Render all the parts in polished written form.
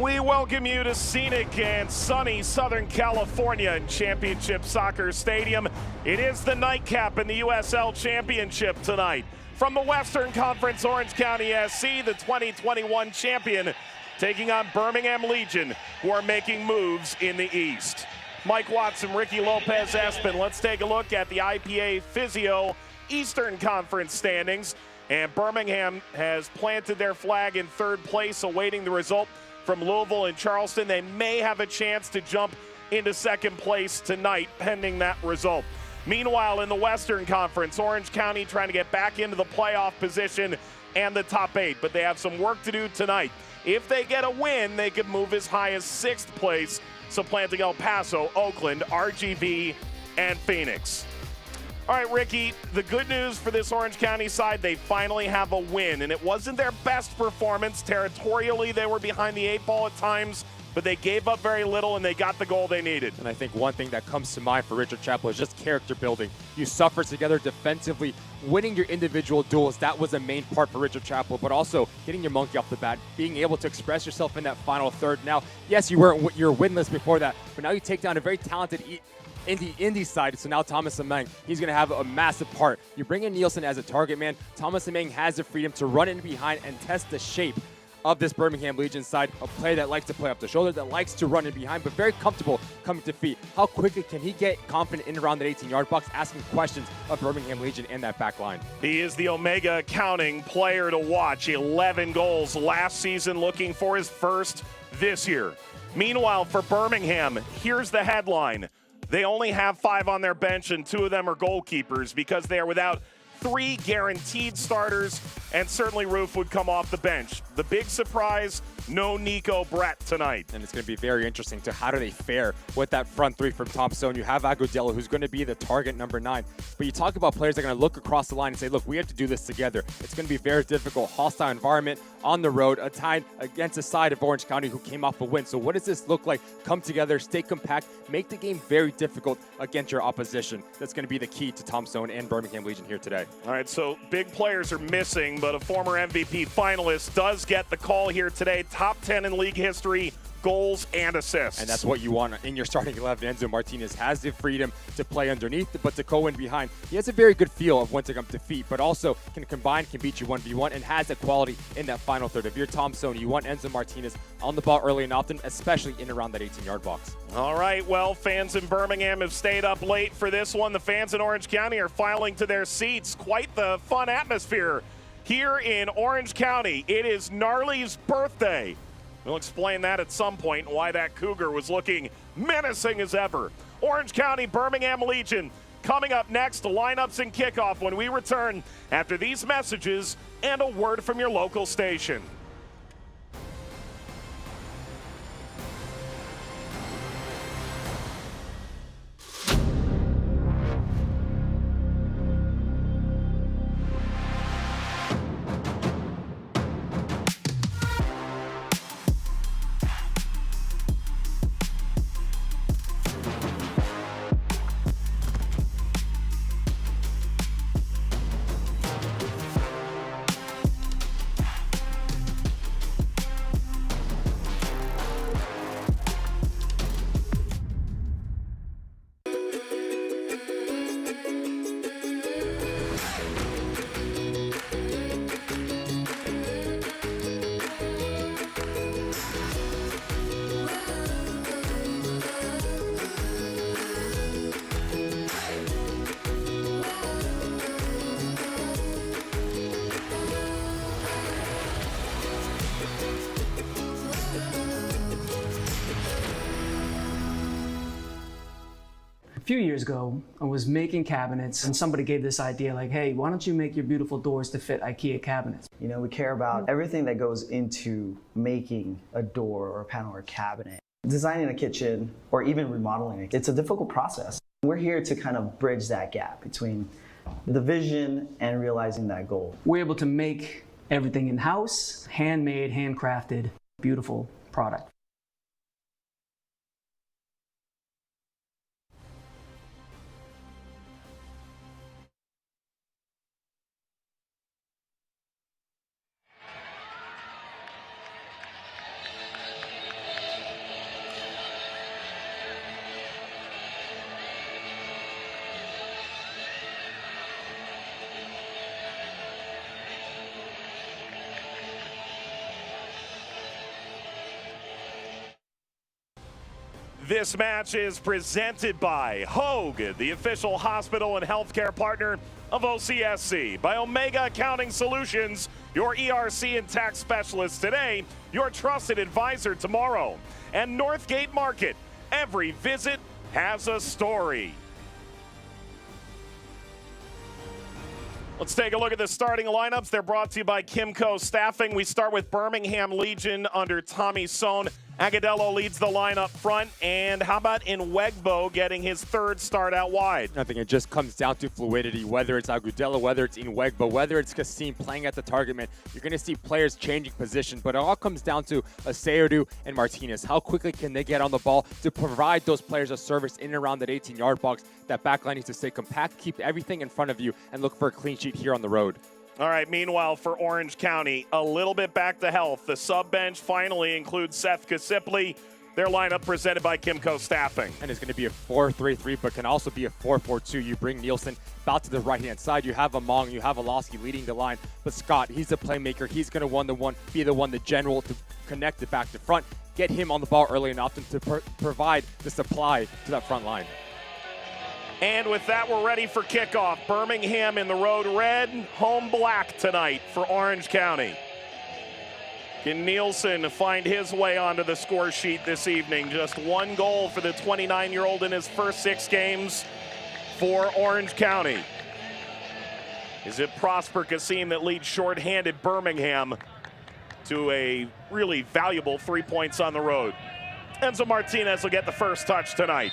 We welcome you to scenic and sunny Southern California in Championship Soccer Stadium. It is the nightcap in the USL Championship tonight. From the Western Conference, Orange County SC, the 2021 champion, taking on Birmingham Legion, who are making moves in the East. Mike Watson, Ricky Lopez, Espen. Let's take a look at the IPA Physio Eastern Conference standings. And Birmingham has planted their flag in third place, awaiting the result from Louisville and Charleston. They may have a chance to jump into second place tonight, pending that result. Meanwhile, in the Western Conference, Orange County trying to get back into the playoff position and the top 8, but they have some work to do tonight. If they get a win, they could move as high as 6th place, supplanting El Paso, Oakland, RGV, and Phoenix. All right, Ricky, the good news for this Orange County side, they finally have a win, and it wasn't their best performance. Territorially, they were behind the 8 ball at times, but they gave up very little, and they got the goal they needed. And I think one thing that comes to mind for Richard Chappell is just character building. You suffer together defensively, winning your individual duels. That was a main part for Richard Chappell, but also getting your monkey off the bat, being able to express yourself in that final third. Now, yes, you're winless before that, but now you take down a very talented indie side. So now Thomas Ameng, he's going to have a massive part. You bring in Nielsen as a target man. Thomas Ameng has the freedom to run in behind and test the shape of this Birmingham Legion side, a player that likes to play up the shoulder, that likes to run in behind, but very comfortable coming to feet. How quickly can he get confident in around that 18-yard box, asking questions of Birmingham Legion in that back line? He is the Omega Accounting player to watch. 11 goals last season, looking for his first this year. Meanwhile, for Birmingham, here's the headline. They only have 5 on their bench, and 2 of them are goalkeepers because they are without 3 guaranteed starters, and certainly Roof would come off the bench. The big surprise, no Nico Brett tonight. And it's going to be very interesting to how do they fare with that front 3 from Thompson. You have Agudelo, who's going to be the target number 9. But you talk about players that are going to look across the line and say, look, we have to do this together. It's going to be very difficult, hostile environment on the road, a tie against a side of Orange County who came off a win. So what does this look like? Come together, stay compact, make the game very difficult against your opposition. That's going to be the key to Thompson and Birmingham Legion here today. All right, so big players are missing, but a former MVP finalist does get the call here today. Top 10 in league history, goals and assists. And that's what you want in your starting 11. Enzo Martinez has the freedom to play underneath, but to go in behind. He has a very good feel of when to come to feet, but also can combine, can beat you 1v1, and has a quality in that final third. If you're Thompson, you want Enzo Martinez on the ball early and often, especially in around that 18-yard box. All right, well, fans in Birmingham have stayed up late for this one. The fans in Orange County are filing to their seats. Quite the fun atmosphere here in Orange County. It is Gnarly's birthday. We'll explain that at some point, why that Cougar was looking menacing as ever. Orange County, Birmingham Legion, coming up next, lineups and kickoff when we return after these messages and a word from your local station. A few years ago, I was making cabinets and somebody gave this idea like, hey, why don't you make your beautiful doors to fit IKEA cabinets? You know, we care about everything that goes into making a door or a panel or a cabinet. Designing a kitchen or even remodeling it, it's a difficult process. We're here to kind of bridge that gap between the vision and realizing that goal. We're able to make everything in-house, handmade, handcrafted, beautiful product. This match is presented by Hogue, the official hospital and healthcare partner of OCSC, by Omega Accounting Solutions, your ERC and tax specialist today, your trusted advisor tomorrow, and Northgate Market. Every visit has a story. Let's take a look at the starting lineups. They're brought to you by Kimco Staffing. We start with Birmingham Legion under Tommy Sohn. Agadello leads the line up front. And how about Nwegbo getting his third start out wide? I think it just comes down to fluidity, whether it's Agudelo, whether it's Nwegbo, whether it's Kassim playing at the target man. You're going to see players changing position, but it all comes down to Aseodu and Martinez. How quickly can they get on the ball to provide those players a service in and around that 18-yard box? That backline needs to stay compact, keep everything in front of you, and look for a clean sheet here on the road. All right, meanwhile, for Orange County, a little bit back to health. The sub-bench finally includes Seth Kasipli. Their lineup presented by Kimco Staffing. And it's going to be a 4-3-3, but can also be a 4-4-2. You bring Nielsen out to the right-hand side. You have Among, you have Alosky leading the line. But Scott, he's a playmaker. He's going to be the general to connect it back to front, get him on the ball early and often to provide the supply to that front line. And with that, we're ready for kickoff. Birmingham in the road red, home black tonight for Orange County. Can Nielsen find his way onto the score sheet this evening? Just one goal for the 29-year-old in his first 6 games for Orange County. Is it Prosper Kassim that leads shorthanded Birmingham to a really valuable 3 points on the road? Enzo Martinez will get the first touch tonight.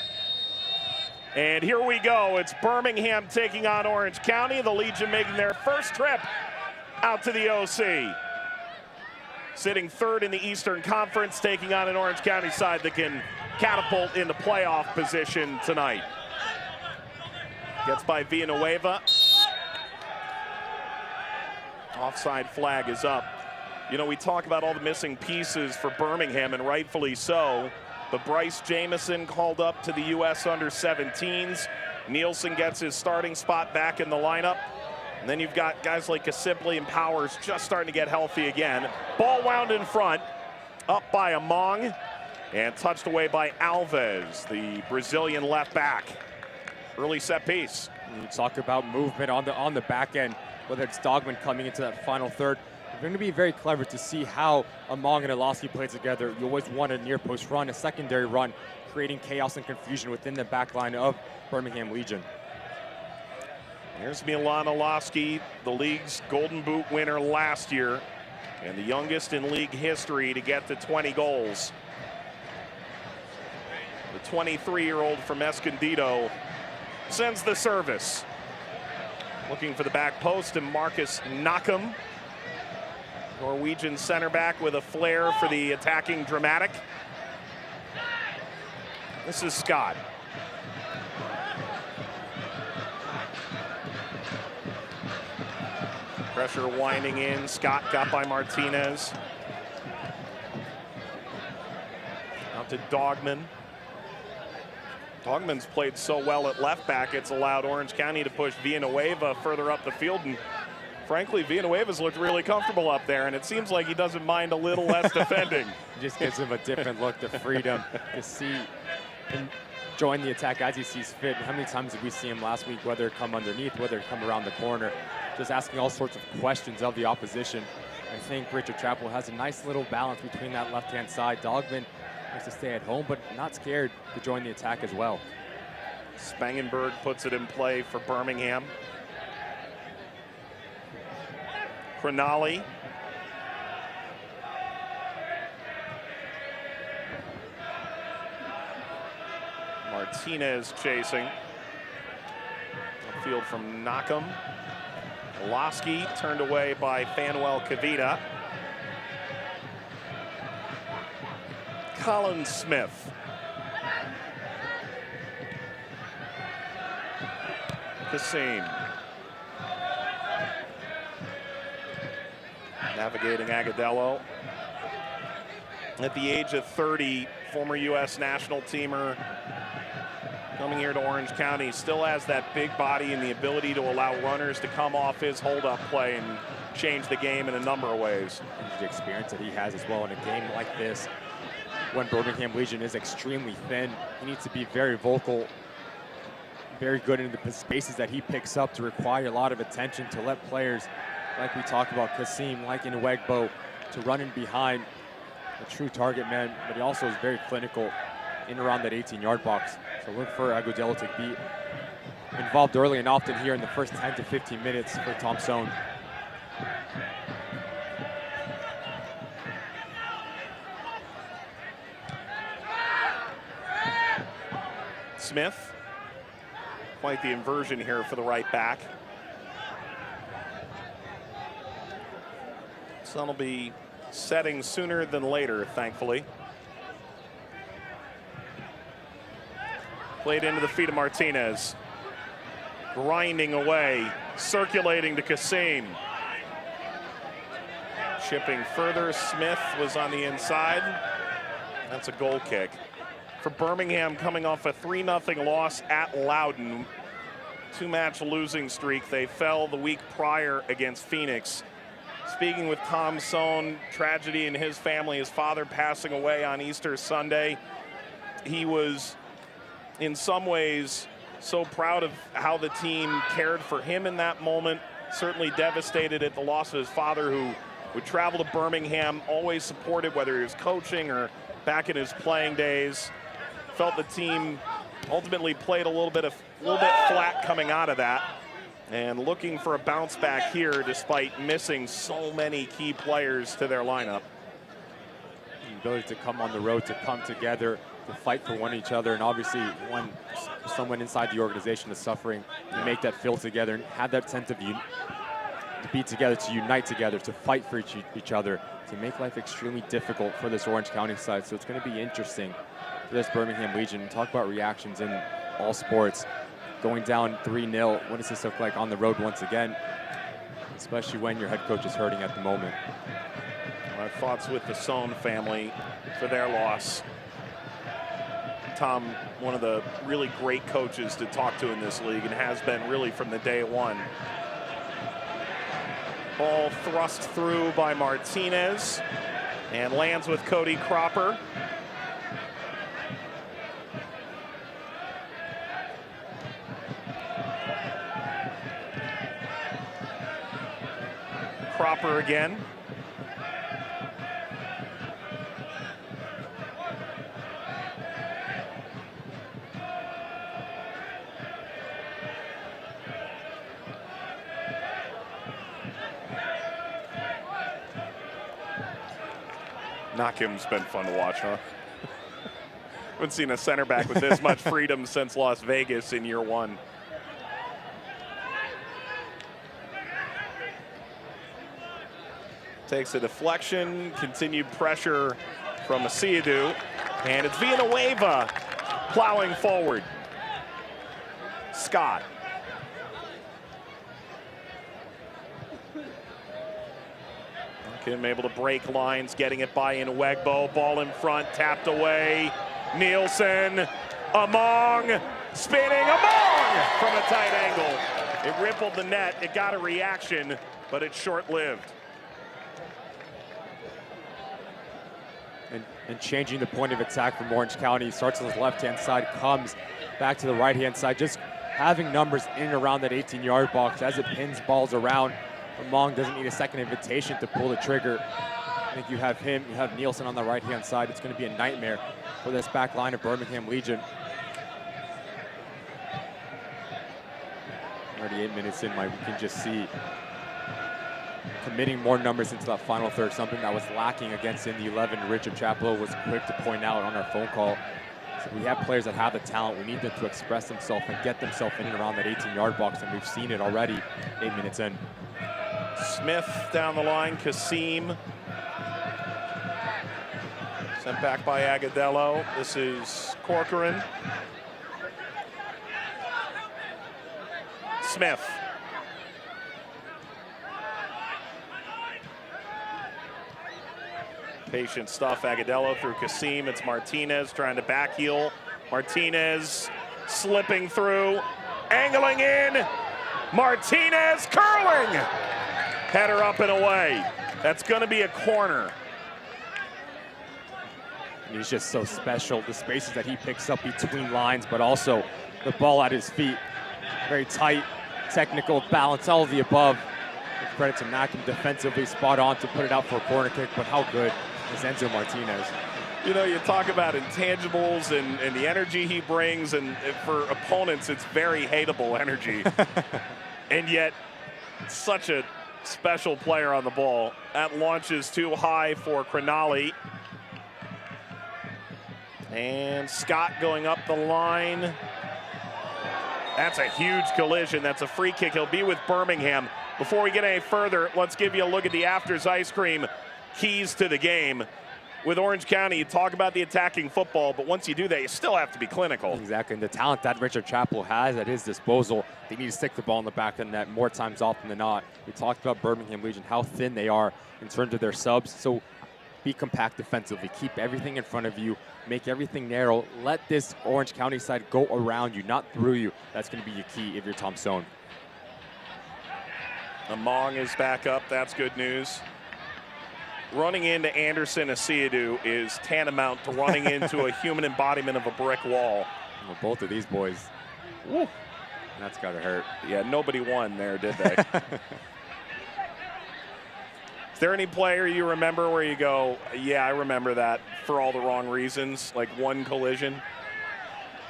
And here we go. It's Birmingham taking on Orange County. The Legion making their first trip out to the OC. Sitting third in the Eastern Conference, taking on an Orange County side that can catapult into playoff position tonight. Gets by Villanueva. Offside flag is up. You know, we talk about all the missing pieces for Birmingham, and rightfully so. But Bryce Jamison called up to the U.S. under-17s. Nielsen gets his starting spot back in the lineup. And then you've got guys like Kasipli and Powers just starting to get healthy again. Ball wound in front, up by Among, and touched away by Alves, the Brazilian left back. Early set piece. You talk about movement on the back end, whether it's Dogman coming into that final third. It's going to be very clever to see how Among and Alosky play together. You always want a near post run, a secondary run, creating chaos and confusion within the back line of Birmingham Legion. Here's Milan Alosky, the league's Golden Boot winner last year, and the youngest in league history to get to 20 goals. The 23-year-old from Escondido sends the service. Looking for the back post, and Marcus Knockham, Norwegian center back with a flair for the attacking dramatic. This is Scott. Pressure winding in. Scott got by Martinez. Out to Dogman. Dogman's played so well at left back, it's allowed Orange County to push Villanueva further up the field. And frankly, Villanueva's looked really comfortable up there, and it seems like he doesn't mind a little less defending. It just gives him a different look, the freedom to see him join the attack as he sees fit. How many times did we see him last week, whether it come underneath, whether it come around the corner, just asking all sorts of questions of the opposition. I think Richard Chappell has a nice little balance between that left-hand side. Dogman likes to stay at home, but not scared to join the attack as well. Spangenberg puts it in play for Birmingham. Cronali. Martinez chasing. Upfield from Knockham. Alosky turned away by Fanuel Kavita. Colin Smith. Kassim. Navigating Agadello. At the age of 30, former U.S. national teamer coming here to Orange County, still has that big body and the ability to allow runners to come off his hold-up play and change the game in a number of ways. And the experience that he has as well in a game like this. when Birmingham Legion is extremely thin. He needs to be very vocal, very good in the spaces that he picks up to require a lot of attention, to let players, like we talked about, Kasim, like in Wegbo, to run in behind a true target man, but he also is very clinical in around that 18-yard box. So look for Agudelo to be involved early and often here in the first 10 to 15 minutes for Thompson. Smith, quite the inversion here for the right back. Sun will be setting sooner than later, thankfully. Played into the feet of Martinez. Grinding away, circulating to Kasim. Chipping further, Smith was on the inside. That's a goal kick. For Birmingham, coming off a 3-0 loss at Loudoun. 2-match losing streak. They fell the week prior against Phoenix. Speaking with Tom Sohn, tragedy in his family, his father passing away on Easter Sunday. He was, in some ways, so proud of how the team cared for him in that moment. Certainly devastated at the loss of his father, who would travel to Birmingham, always supported, whether he was coaching or back in his playing days. Felt the team ultimately played a little bit flat coming out of that, and looking for a bounce back here despite missing so many key players to their lineup. The ability to come on the road, to come together, to fight for one each other, and obviously when someone inside the organization is suffering, to make that feel together and have that sense of to be together, to unite together, to fight for each other, to make life extremely difficult for this Orange County side. So it's going to be interesting for this Birmingham Legion. Talk about reactions in all sports. Going down 3-0, what does this look like on the road once again? Especially when your head coach is hurting at the moment. Our thoughts with the Sohn family for their loss. Tom, one of the really great coaches to talk to in this league, and has been really from the day one. Ball thrust through by Martinez and lands with Cody Cropper. Cropper again. Nakim's been fun to watch, huh? Haven't seen a center back with this much freedom since Las Vegas in year one. Takes a deflection, continued pressure from Asiadu, and it's Villanueva plowing forward. Scott. Kim able to break lines, getting it by Wegbo. Ball in front, tapped away. Nielsen, Among, spinning, Among from a tight angle. It rippled the net, it got a reaction, but it's short-lived. And changing the point of attack from Orange County. Starts on his left-hand side, comes back to the right-hand side. Just having numbers in and around that 18-yard box as it pins balls around. Among doesn't need a second invitation to pull the trigger. I think you have him, you have Nielsen on the right-hand side. It's going to be a nightmare for this back line of Birmingham Legion. 38 minutes in, we can just see committing more numbers into that final third, something that was lacking against in the 11. Richard Chaplow was quick to point out on our phone call. So we have players that have the talent. We need them to express themselves and get themselves in and around that 18-yard box, and we've seen it already 8 minutes in. Smith down the line, Kasim. Sent back by Agudelo. This is Corcoran. Smith. Patient stuff, Agudelo through Kasim. It's Martinez trying to backheel. Martinez slipping through, angling in. Martinez curling. Header up and away. That's going to be a corner. And he's just so special. The spaces that he picks up between lines, but also the ball at his feet. Very tight, technical, balance, all of the above. Give credit to Mackin, defensively spot on to put it out for a corner kick, but how good is Enzo Martinez? You know, you talk about intangibles and the energy he brings, and for opponents, it's very hateable energy. And yet, such a special player on the ball. That launches too high for Crinali. And Scott going up the line. That's a huge collision. That's a free kick. He'll be with Birmingham. Before we get any further, let's give you a look at the Afters Ice Cream keys to the game. With Orange County, you talk about the attacking football, but once you do that, you still have to be clinical. Exactly, and the talent that Richard Chappell has at his disposal, they need to stick the ball in the back of the net more times often than not. We talked about Birmingham Legion, how thin they are in terms of their subs, so be compact defensively. Keep everything in front of you, make everything narrow. Let this Orange County side go around you, not through you. That's going to be your key if you're Tom Stone. Among is back up. That's good news. Running into Anderson Asiadu is tantamount to running into a human embodiment of a brick wall. Well, both of these boys, woo, that's got to hurt. Yeah, nobody won there, did they? Is there any player you remember where you go, yeah, I remember that for all the wrong reasons, like one collision?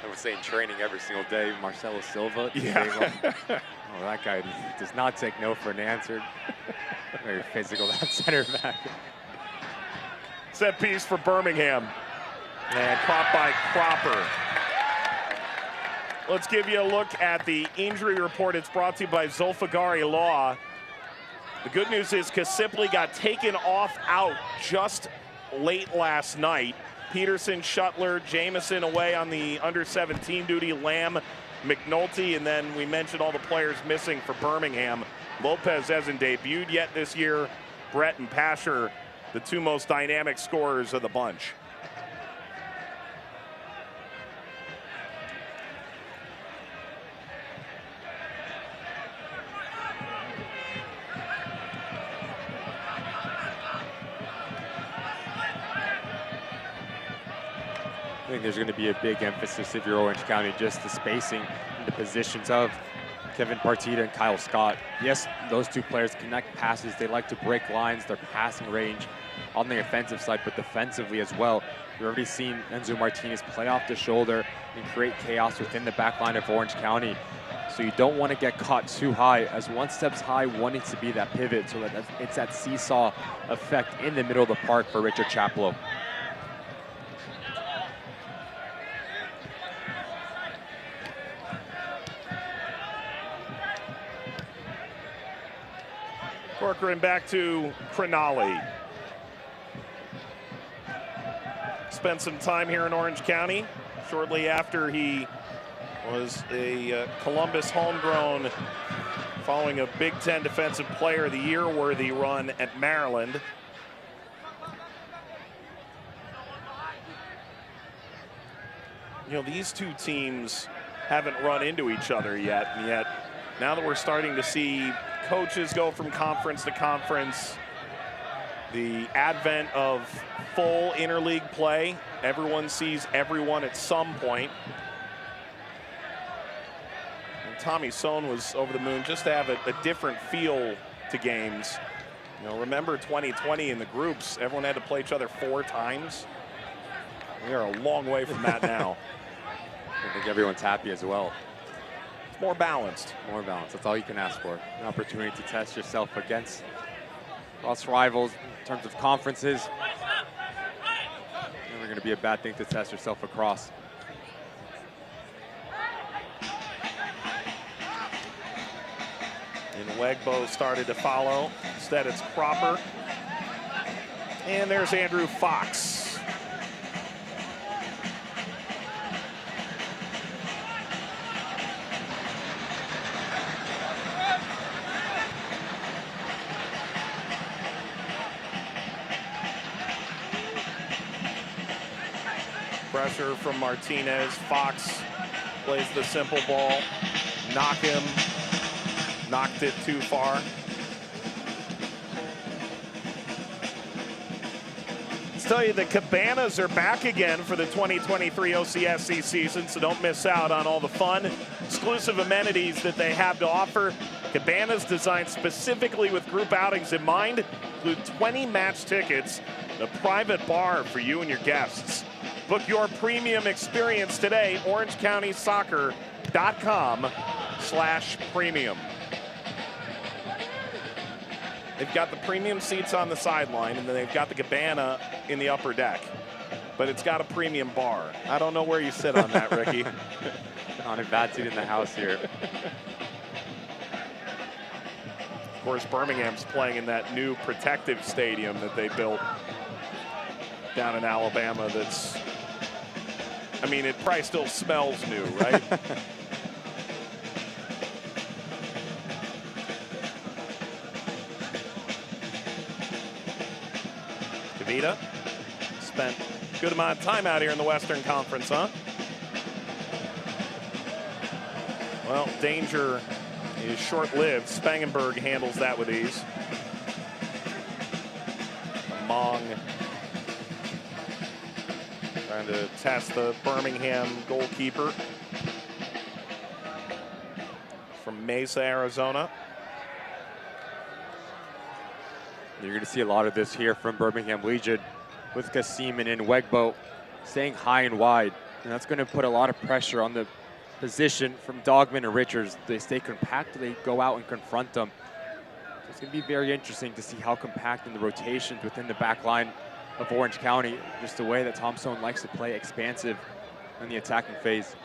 I would say in training every single day, Marcelo Silva. Yeah. Oh, that guy does not take no for an answer. Very physical, that center back. Set piece for Birmingham. And caught by Cropper. Let's give you a look at the injury report. It's brought to you by Zolfagari Law. The good news is Kasipli got taken off out just late last night. Peterson, Shuttler, Jameson away on the under-17 duty, Lamb, McNulty, and then we mentioned all the players missing for Birmingham. Lopez hasn't debuted yet this year. Brett and Pasher, the two most dynamic scorers of the bunch. I think there's going to be a big emphasis if you're Orange County, just the spacing and the positions of Kevin Partita and Kyle Scott. Yes, those two players connect passes. They like to break lines, their passing range on the offensive side, but defensively as well. We've already seen Enzo Martinez play off the shoulder and create chaos within the back line of Orange County. So you don't want to get caught too high. As one steps high, one needs to be that pivot so that it's that seesaw effect in the middle of the park for Richard Chappell. Corcoran back to Crinali. Spent some time here in Orange County shortly after he was a Columbus homegrown following a Big Ten Defensive Player of the Year worthy run at Maryland. You know, these two teams haven't run into each other yet, and yet now that we're starting to see coaches go from conference to conference, the advent of full interleague play, everyone sees everyone at some point. And Tommy Sohn was over the moon just to have a different feel to games. You know, remember 2020 in the groups, everyone had to play each other 4 times. We are a long way from that now. I think everyone's happy as well. More balanced. More balanced. That's all you can ask for. An opportunity to test yourself against cross rivals in terms of conferences. Never going to be a bad thing to test yourself across. And Wegbo started to follow. Instead, it's Cropper. And there's Andrew Fox. Pressure from Martinez. Fox plays the simple ball. Knock him. Knocked it too far. It's tell you the cabanas are back again for the 2023 OCSC season, so don't miss out on all the fun, exclusive amenities that they have to offer. Cabanas designed specifically with group outings in mind include 20 match tickets, a private bar for you and your guests. Book your premium experience today, orangecountysoccer.com/premium. They've got the premium seats on the sideline, and then they've got the cabana in the upper deck. But it's got a premium bar. I don't know where you sit on that, Ricky. On a bad seat in the house here. Of course, Birmingham's playing in that new protective stadium that they built down in Alabama that's, I mean, it probably still smells new, right? Kavita spent a good amount of time out here in the Western Conference, huh? Well, danger is short-lived. Spangenberg handles that with ease. Mong trying to test the Birmingham goalkeeper from Mesa, Arizona. You're going to see a lot of this here from Birmingham Legion with Kasim and Nwegbo staying high and wide. And that's going to put a lot of pressure on the position from Dogman and Richards. They stay compact, they go out and confront them. So it's going to be very interesting to see how compact in the rotations within the back line of Orange County, just the way that Thompson likes to play expansive in the attacking phase.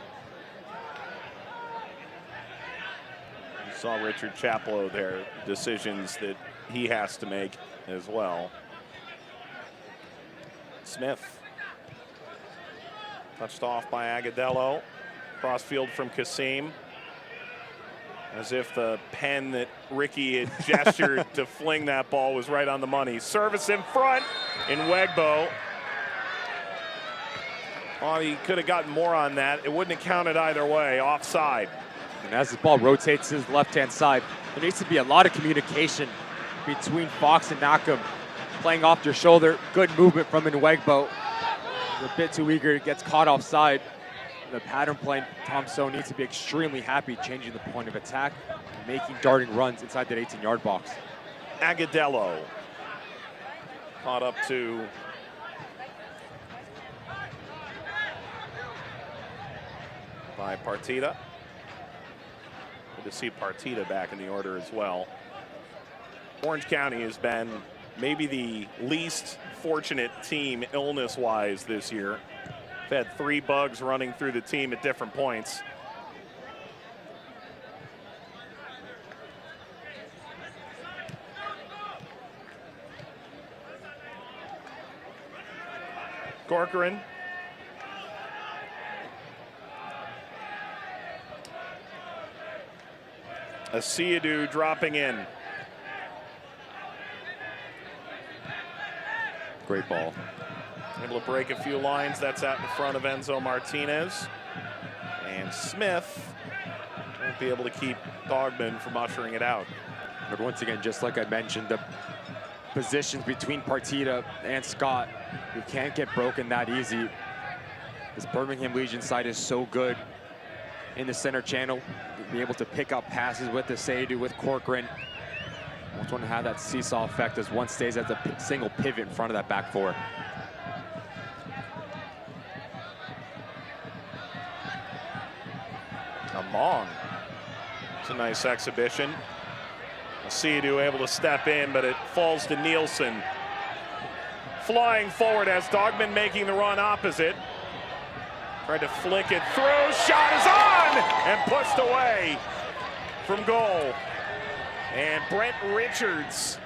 You saw Richard Chaplow there, decisions that he has to make as well. Smith touched off by Agadello. Crossfield from Kasim. As if the pen that Ricky had gestured to fling that ball was right on the money. Service in front in Nwegbo. Oh, he could have gotten more on that. It wouldn't have counted either way. Offside. And as the ball rotates to his left-hand side, there needs to be a lot of communication between Fox and Nakam. Playing off their shoulder, good movement from Nwegbo. He's a bit too eager, gets caught offside. The pattern play, Thompson needs to be extremely happy changing the point of attack, making darting runs inside that 18-yard box. Agadello caught up to by Partita. Good to see Partita back in the order as well. Orange County has been maybe the least fortunate team illness-wise this year. They've had 3 bugs running through the team at different points. Corcoran. Asiadu dropping in. Great ball. Able to break a few lines. That's out in front of Enzo Martinez. And Smith won't be able to keep Dogman from ushering it out. But once again, just like I mentioned, the positions between Partita and Scott, you can't get broken that easy. This Birmingham Legion side is so good in the center channel. You'll be able to pick up passes with the Seidu, with Corcoran. Almost want to have that seesaw effect as one stays as a single pivot in front of that back four. Mong. It's a nice exhibition. Seidu able to step in, but it falls to Nielsen. Flying forward as Dogman making the run opposite. Tried to flick it through. Shot is on and pushed away from goal. And Brent Richards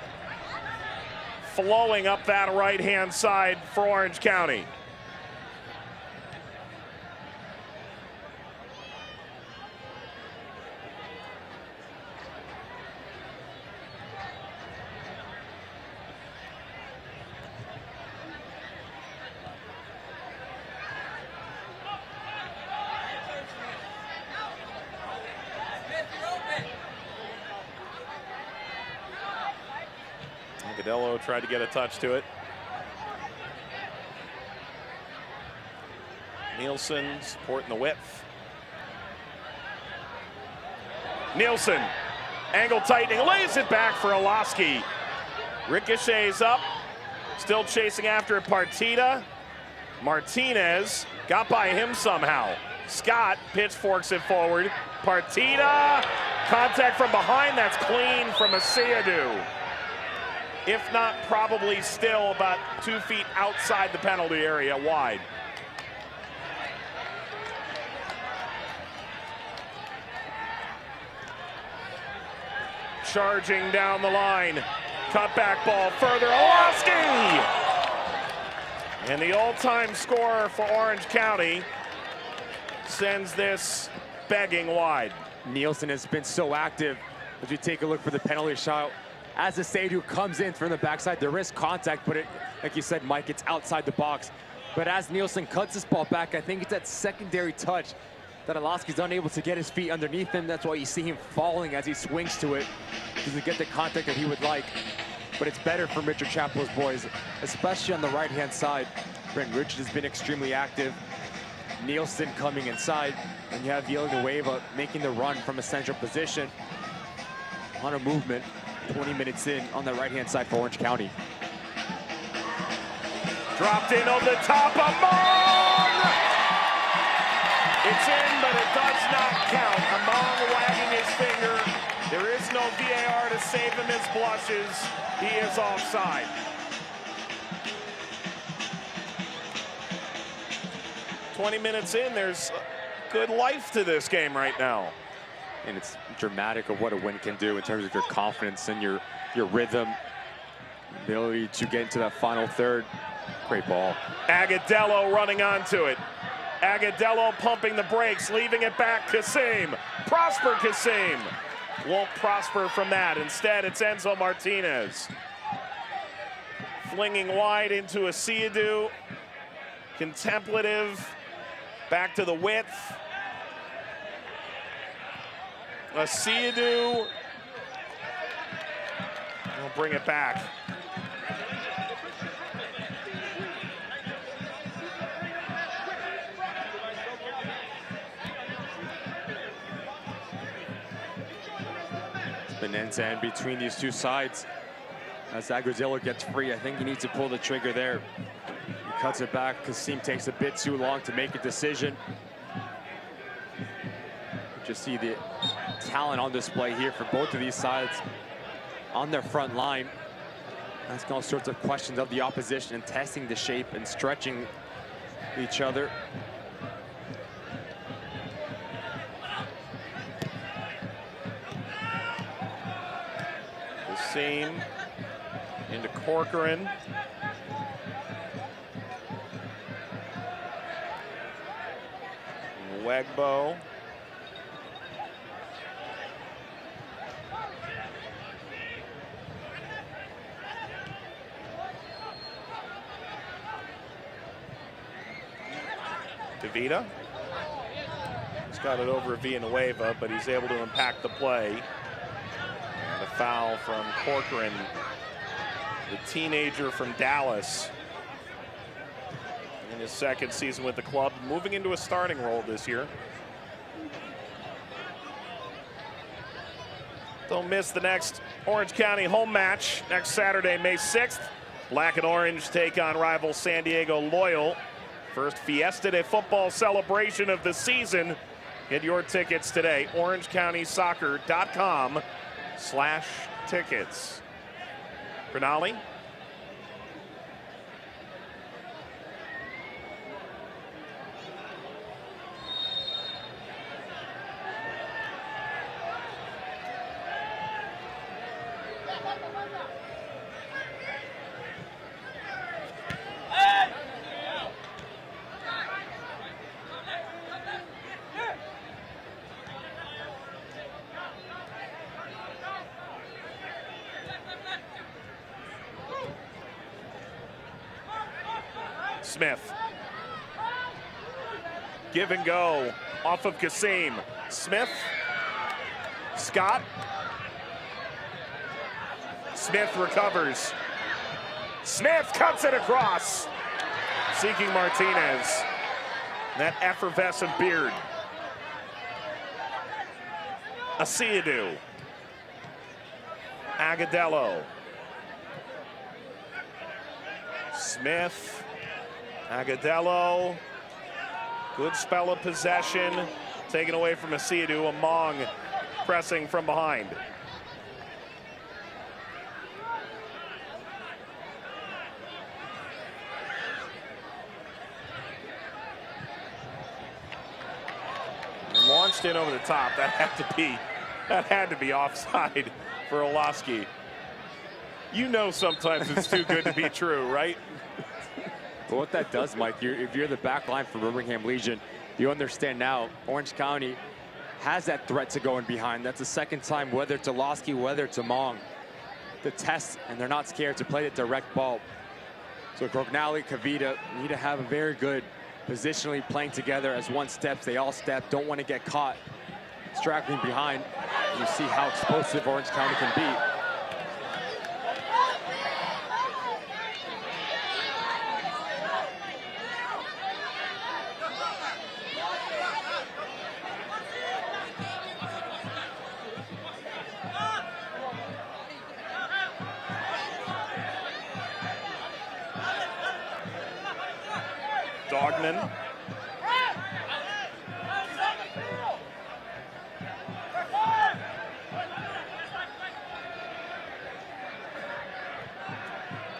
flowing up that right-hand side for Orange County. Agadello tried to get a touch to it. Nielsen supporting the width. Nielsen, angle tightening, lays it back for Olaski. Ricochets up, still chasing after it, Partita. Martinez got by him somehow. Scott pitchforks it forward. Partita, contact from behind, that's clean from Asiadu. If not, probably still about 2 feet outside the penalty area, wide. Charging down the line, cutback ball further, Olaski! And the all-time scorer for Orange County sends this begging wide. Nielsen has been so active. As we take a look for the penalty shot, as Asiadu comes in from the backside, there is contact, but it, like you said, Mike, it's outside the box. But as Nielsen cuts this ball back, I think it's that secondary touch that Olaski's unable to get his feet underneath him. That's why you see him falling as he swings to it. He doesn't get the contact that he would like. But it's better for Richard Chapel's boys, especially on the right-hand side. Brent Richards has been extremely active. Nielsen coming inside, and you have Villanueva making the run from a central position on a movement 20 minutes in on the right-hand side for Orange County. Dropped in over the top, Among! It's in, but it does not count. Among wagging his finger. There is no VAR to save him as blushes. He is offside. "20 minutes in, there's good life to this game right now. And it's dramatic of what a win can do in terms of your confidence and your rhythm, ability to get into that final third. Great ball. Agadello running onto it. Agadello pumping the brakes, leaving it back. Kasim. Prosper Kasim. Won't prosper from that. Instead, it's Enzo Martinez. Flinging wide into Asiadu. Contemplative. Back to the width. Asiadu will bring it back. Benenza in between these two sides. As Agudelo gets free, I think he needs to pull the trigger there. He cuts it back. Kasim takes a bit too long to make a decision. Just see the talent on display here for both of these sides on their front line. Asking all sorts of questions of the opposition and testing the shape and stretching each other. Seam into Corcoran. Wegbo. DeVita. He's got it over Villanueva, but he's able to impact the play. A foul from Corcoran, the teenager from Dallas, in his second season with the club, moving into a starting role this year. Don't miss the next Orange County home match next Saturday, May 6th. Black and Orange take on rival San Diego Loyal. First Fiesta de Football celebration of the season. Get your tickets today, orangecountysoccer.com/tickets. Pranali. Smith. Give and go off of Kasim. Smith. Scott. Smith recovers. Smith cuts it across. Seeking Martinez. That effervescent beard. Asiadu. Agadello. Smith. Agadello. Good spell of possession. Taken away from Asiadu. Among pressing from behind. Launched in over the top. That had to be offside for Olaski. You know sometimes it's too good to be true, right? But what that does, Mike, if you're the back line for Birmingham Legion, you understand now Orange County has that threat to go in behind. That's the second time, whether it's Olaski, whether it's Among, the test, and they're not scared to play the direct ball. So Grognali, Kavita need to have a very good positionally playing together as one steps. They all step, don't want to get caught straggling behind. You see how explosive Orange County can be. Dogman.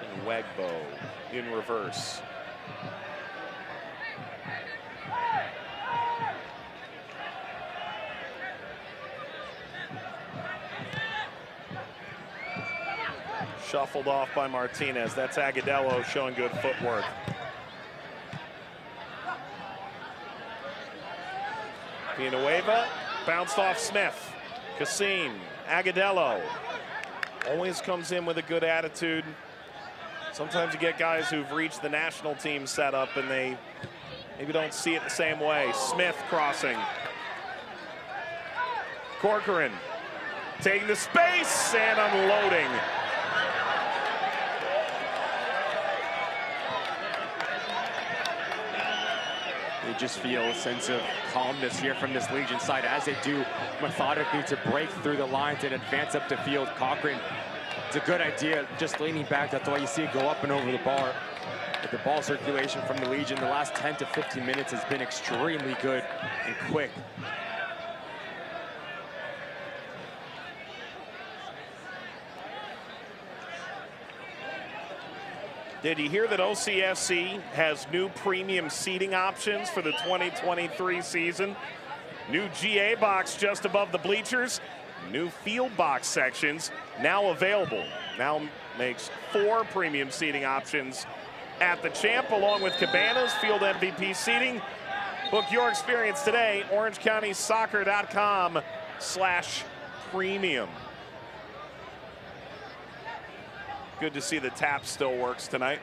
And Wegbo in reverse. Shuffled off by Martinez. That's Agadello showing good footwork. Villanueva bounced off Smith. Cassine, Agadello always comes in with a good attitude. Sometimes you get guys who've reached the national team setup and they maybe don't see it the same way. Smith crossing. Corcoran taking the space and unloading. You just feel a sense of calmness here from this Legion side as they do methodically to break through the lines and advance up the field. Cochran, it's a good idea, just leaning back. That's why you see it go up and over the bar. But the ball circulation from the Legion the last 10 to 15 minutes has been extremely good and quick. Did you hear that OCSC has new premium seating options for the 2023 season? New GA box just above the bleachers. New field box sections now available. Now makes 4 premium seating options at the Champ, along with Cabanas, field MVP seating. Book your experience today, orangecountysoccer.com/premium. Good to see the tap still works tonight.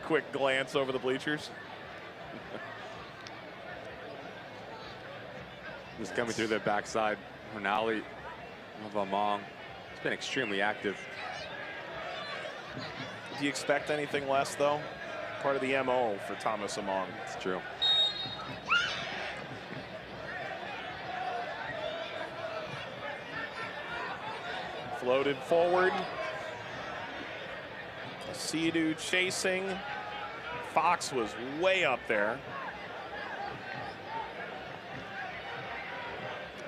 Quick glance over the bleachers. Just coming through the backside. Ronali of Among. It's been extremely active. Do you expect anything less, though? Part of the MO for Thomas Among. It's true. Floated forward. Asiadu chasing. Fox was way up there.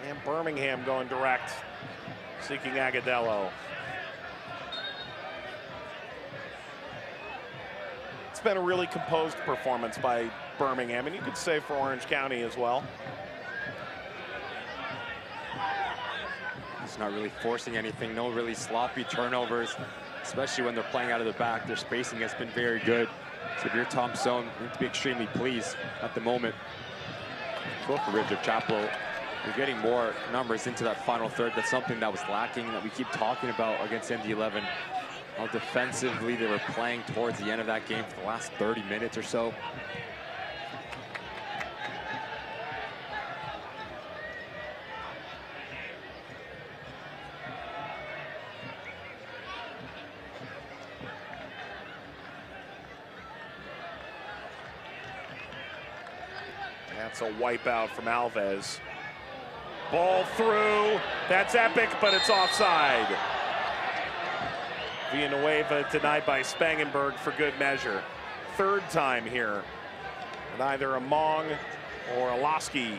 And Birmingham going direct, seeking Agadello. It's been a really composed performance by Birmingham, and you could say for Orange County as well. It's not really forcing anything, no really sloppy turnovers, especially when they're playing out of the back. Their spacing has been very good. So if you're Tom Sohn, you need to be extremely pleased at the moment. Well, for Richard Chaplow, we're getting more numbers into that final third. That's something that was lacking, that we keep talking about against MD11. How defensively they were playing towards the end of that game for the last 30 minutes or so. That's a wipeout from Alves. Ball through. That's epic, but it's offside. Villanueva denied by Spangenberg for good measure. Third time here. And either Among or Alaski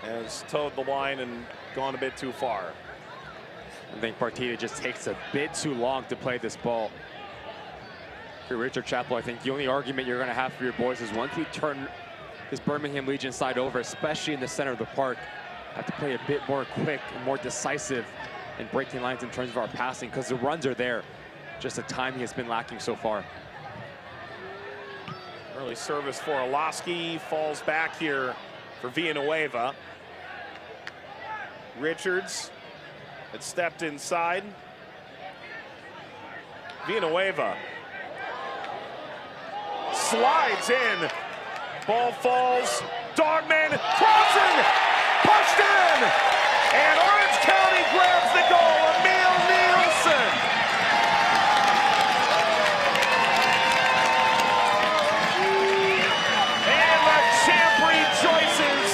has towed the line and gone a bit too far. I think Partida just takes a bit too long to play this ball. For Richard Chaplow, I think the only argument you're going to have for your boys is once we turn this Birmingham Legion side over, especially in the center of the park, have to play a bit more quick and more decisive in breaking lines in terms of our passing, because the runs are there. Just the timing has been lacking so far. Early service for Alaski, falls back here for Villanueva. Richards had stepped inside. Villanueva slides in. Ball falls. Dogman crossing, pushed in, and Orange County grabs the goal. Emil Nielsen. And the champ rejoices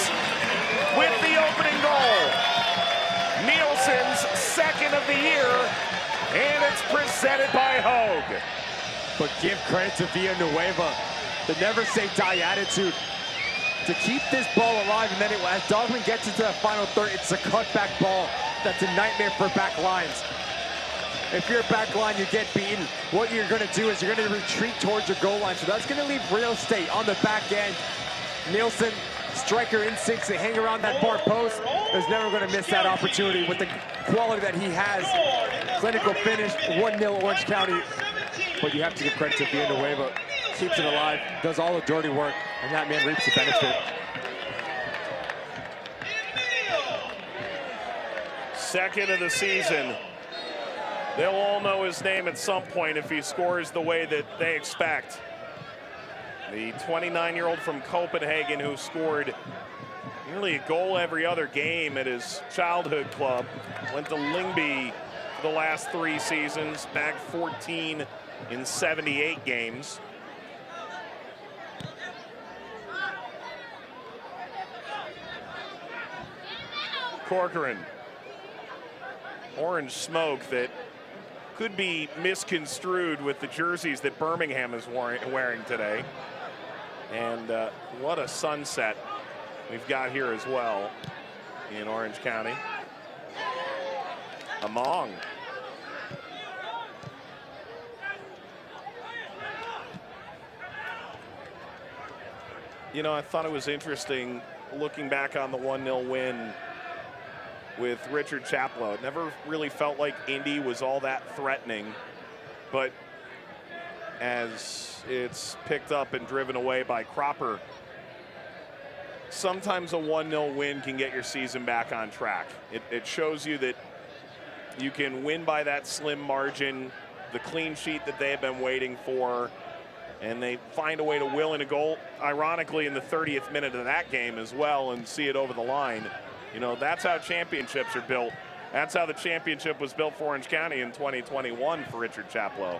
with the opening goal. Nielsen's second of the year, and it's presented by Hogue. But give credit to Villanueva, the never say die attitude, to keep this ball alive. And then as Dogman gets into the final third, it's a cutback ball that's a nightmare for back lines. If you're a back line, you get beaten. What you're going to do is you're going to retreat towards your goal line. So that's going to leave real estate on the back end. Nielsen, striker instincts to hang around that far post, is never going to miss that opportunity with the quality that he has. Clinical finish, 1-0 Orange County. But you have to give credit to Villanueva. Keeps it alive, does all the dirty work, and that man reaps the benefit. Second of the season. They'll all know his name at some point if he scores the way that they expect. The 29-year-old from Copenhagen who scored nearly a goal every other game at his childhood club. Went to Lyngby for the last 3 seasons, bagged 14 in 78 games. Corcoran. Orange smoke that could be misconstrued with the jerseys that Birmingham is wearing today. And what a sunset we've got here as well in Orange County. Among. You know, I thought it was interesting looking back on the 1-0 win with Richard Chaplow. It never really felt like Indy was all that threatening, but as it's picked up and driven away by Cropper, sometimes a 1-0 win can get your season back on track. It shows you that you can win by that slim margin, the clean sheet that they have been waiting for, and they find a way to will in a goal, ironically in the 30th minute of that game as well, and see it over the line. You know, that's how championships are built. That's how the championship was built for Orange County in 2021 for Richard Chaplow.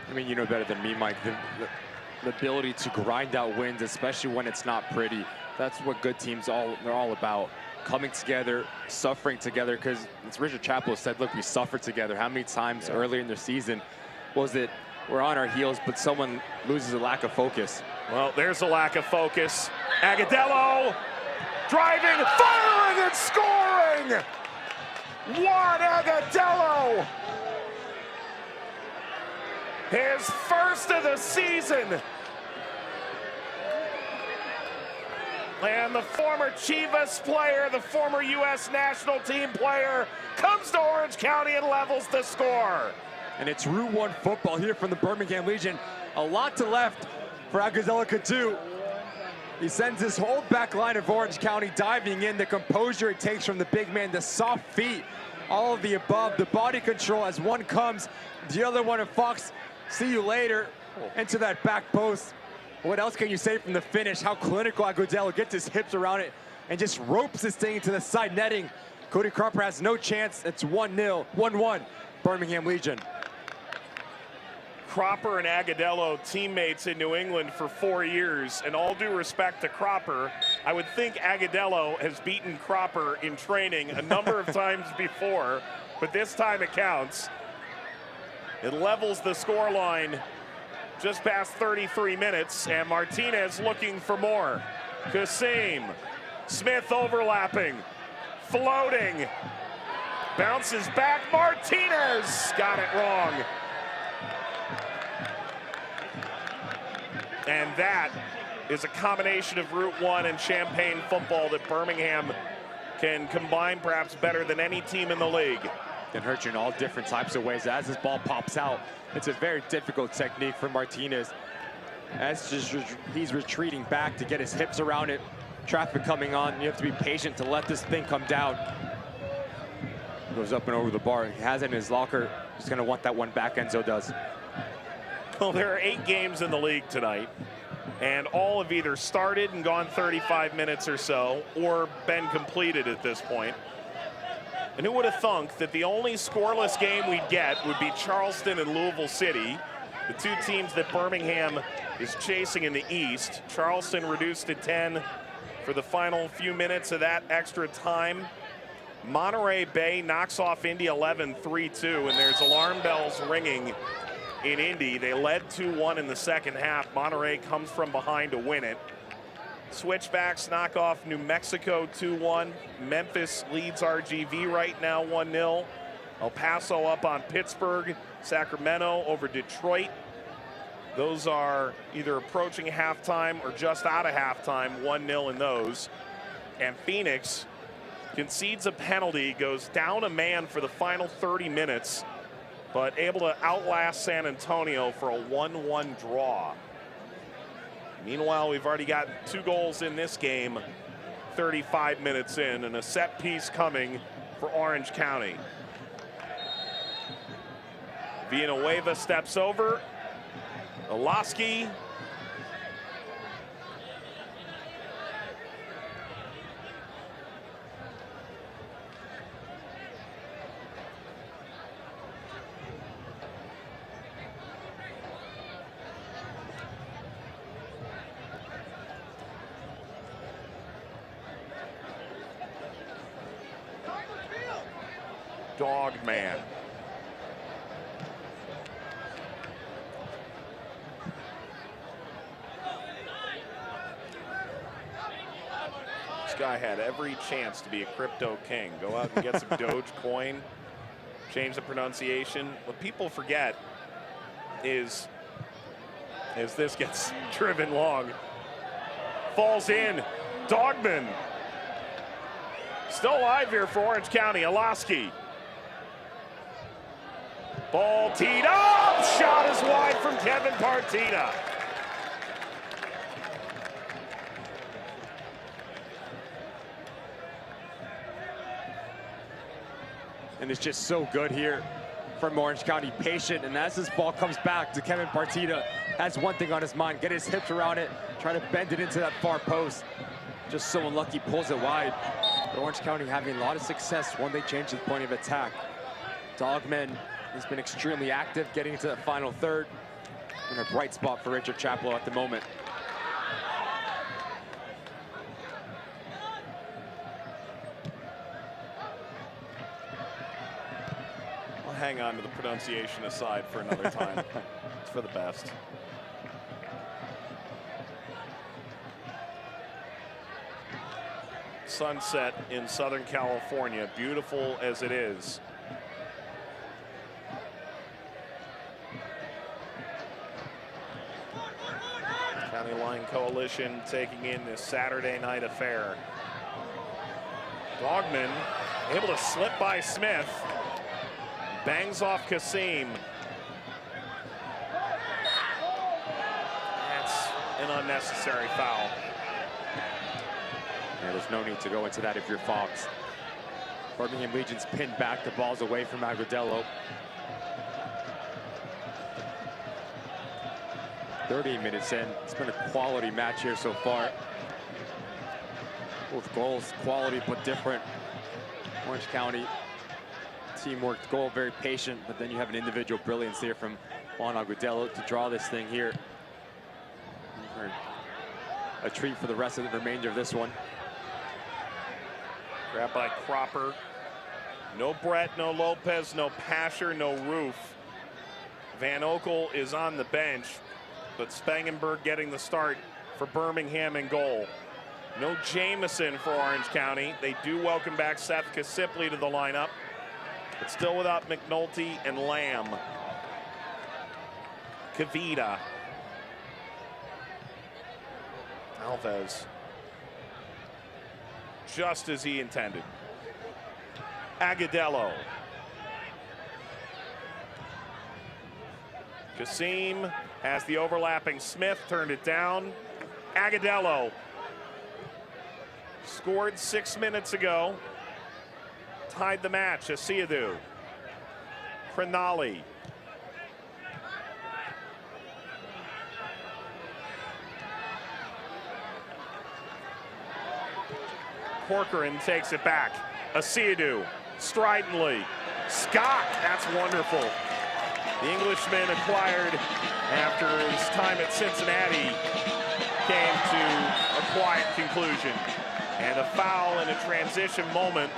I mean, you know better than me, Mike, the ability to grind out wins, especially when it's not pretty. That's what good teams they're all about. Coming together, suffering together, because as Richard Chaplow said, look, we suffered together. How many times earlier in the season was it we're on our heels, but someone loses a lack of focus? Well, there's a lack of focus. Agadello driving, firing, and scoring! Juan Agadello! His first of the season. And the former Chivas player, the former U.S. national team player, comes to Orange County and levels the score. And it's Route 1 football here from the Birmingham Legion. A lot to left for Agadello Kadu. He sends his whole back line of Orange County diving in. The composure it takes from the big man, the soft feet, all of the above, the body control as one comes, the other one of Fox, see you later, into that back post. What else can you say from the finish? How clinical Agadello gets his hips around it and just ropes this thing into the side netting. Cody Cropper has no chance. It's 1-0, 1-1, Birmingham Legion. Cropper and Agudelo teammates in New England for 4 years, and all due respect to Cropper, I would think Agudelo has beaten Cropper in training a number of times before, but this time it counts. It levels the scoreline just past 33 minutes, and Martinez looking for more. Kasim, Smith overlapping, floating, bounces back, Martinez got it wrong. And that is a combination of Route 1 and Champaign football that Birmingham can combine perhaps better than any team in the league. Can hurt you in all different types of ways. As this ball pops out, it's a very difficult technique for Martinez. As he's retreating back to get his hips around it. Traffic coming on, you have to be patient to let this thing come down. Goes up and over the bar. He has it in his locker. He's gonna want that one back, Enzo does. Well, there are 8 games in the league tonight, and all have either started and gone 35 minutes or so, or been completed at this point. And who would have thunk that the only scoreless game we'd get would be Charleston and Louisville City, the 2 teams that Birmingham is chasing in the East. Charleston reduced to 10 for the final few minutes of that extra time. Monterey Bay knocks off Indy 11 3-2, and there's alarm bells ringing in Indy. They led 2-1 in the second half. Monterey comes from behind to win it. Switchbacks knock off New Mexico 2-1. Memphis leads RGV right now 1-0. El Paso up on Pittsburgh. Sacramento over Detroit. Those are either approaching halftime or just out of halftime, 1-0 in those. And Phoenix concedes a penalty, goes down a man for the final 30 minutes, but able to outlast San Antonio for a 1-1 draw. Meanwhile, we've already got 2 goals in this game, 35 minutes in, and a set piece coming for Orange County. Villanueva steps over. Olaski. Dog man. This guy had every chance to be a crypto king. Go out and get some Dogecoin, change the pronunciation. What people forget is, as this gets driven long, falls in, Dogman. Still alive here for Orange County, Olaski. Ball teed up, shot is wide from Kevin Partita. And it's just so good here from Orange County, patient. And as this ball comes back to Kevin Partita, has one thing on his mind, get his hips around it, try to bend it into that far post. Just so unlucky, pulls it wide. But Orange County having a lot of success when they change the point of attack. Dogman has been extremely active getting into the final third. And a bright spot for Richard Chaplow at the moment. I'll hang on to the pronunciation aside for another time. It's for the best. Sunset in Southern California, beautiful as it is. County Line Coalition taking in this Saturday night affair. Dogman able to slip by Smith. Bangs off Kasim. That's an unnecessary foul. Yeah, there's no need to go into that if you're Fox. Birmingham Legion's pinned back, the ball's away from Agudelo. 30 minutes in, it's been a quality match here so far. Both goals, quality but different. Orange County, teamwork goal, very patient, but then you have an individual brilliance here from Juan Agudelo to draw this thing here. A treat for the rest of the remainder of this one. Grabbed by Cropper. No Brett, no Lopez, no Pasher, no Roof. Van Okel is on the bench, but Spangenberg getting the start for Birmingham in goal. No Jameson for Orange County. They do welcome back Seth Kasipley to the lineup, but still without McNulty and Lamb. Kavita. Alves. Just as he intended. Agudelo. Kasim has the overlapping Smith, turned it down. Agudelo scored 6 minutes ago. Tied the match, Asiadu. Crinali. Corcoran takes it back. Asiadu, stridently. Scott, that's wonderful. The Englishman acquired after his time at Cincinnati came to a quiet conclusion. And a foul in a transition moment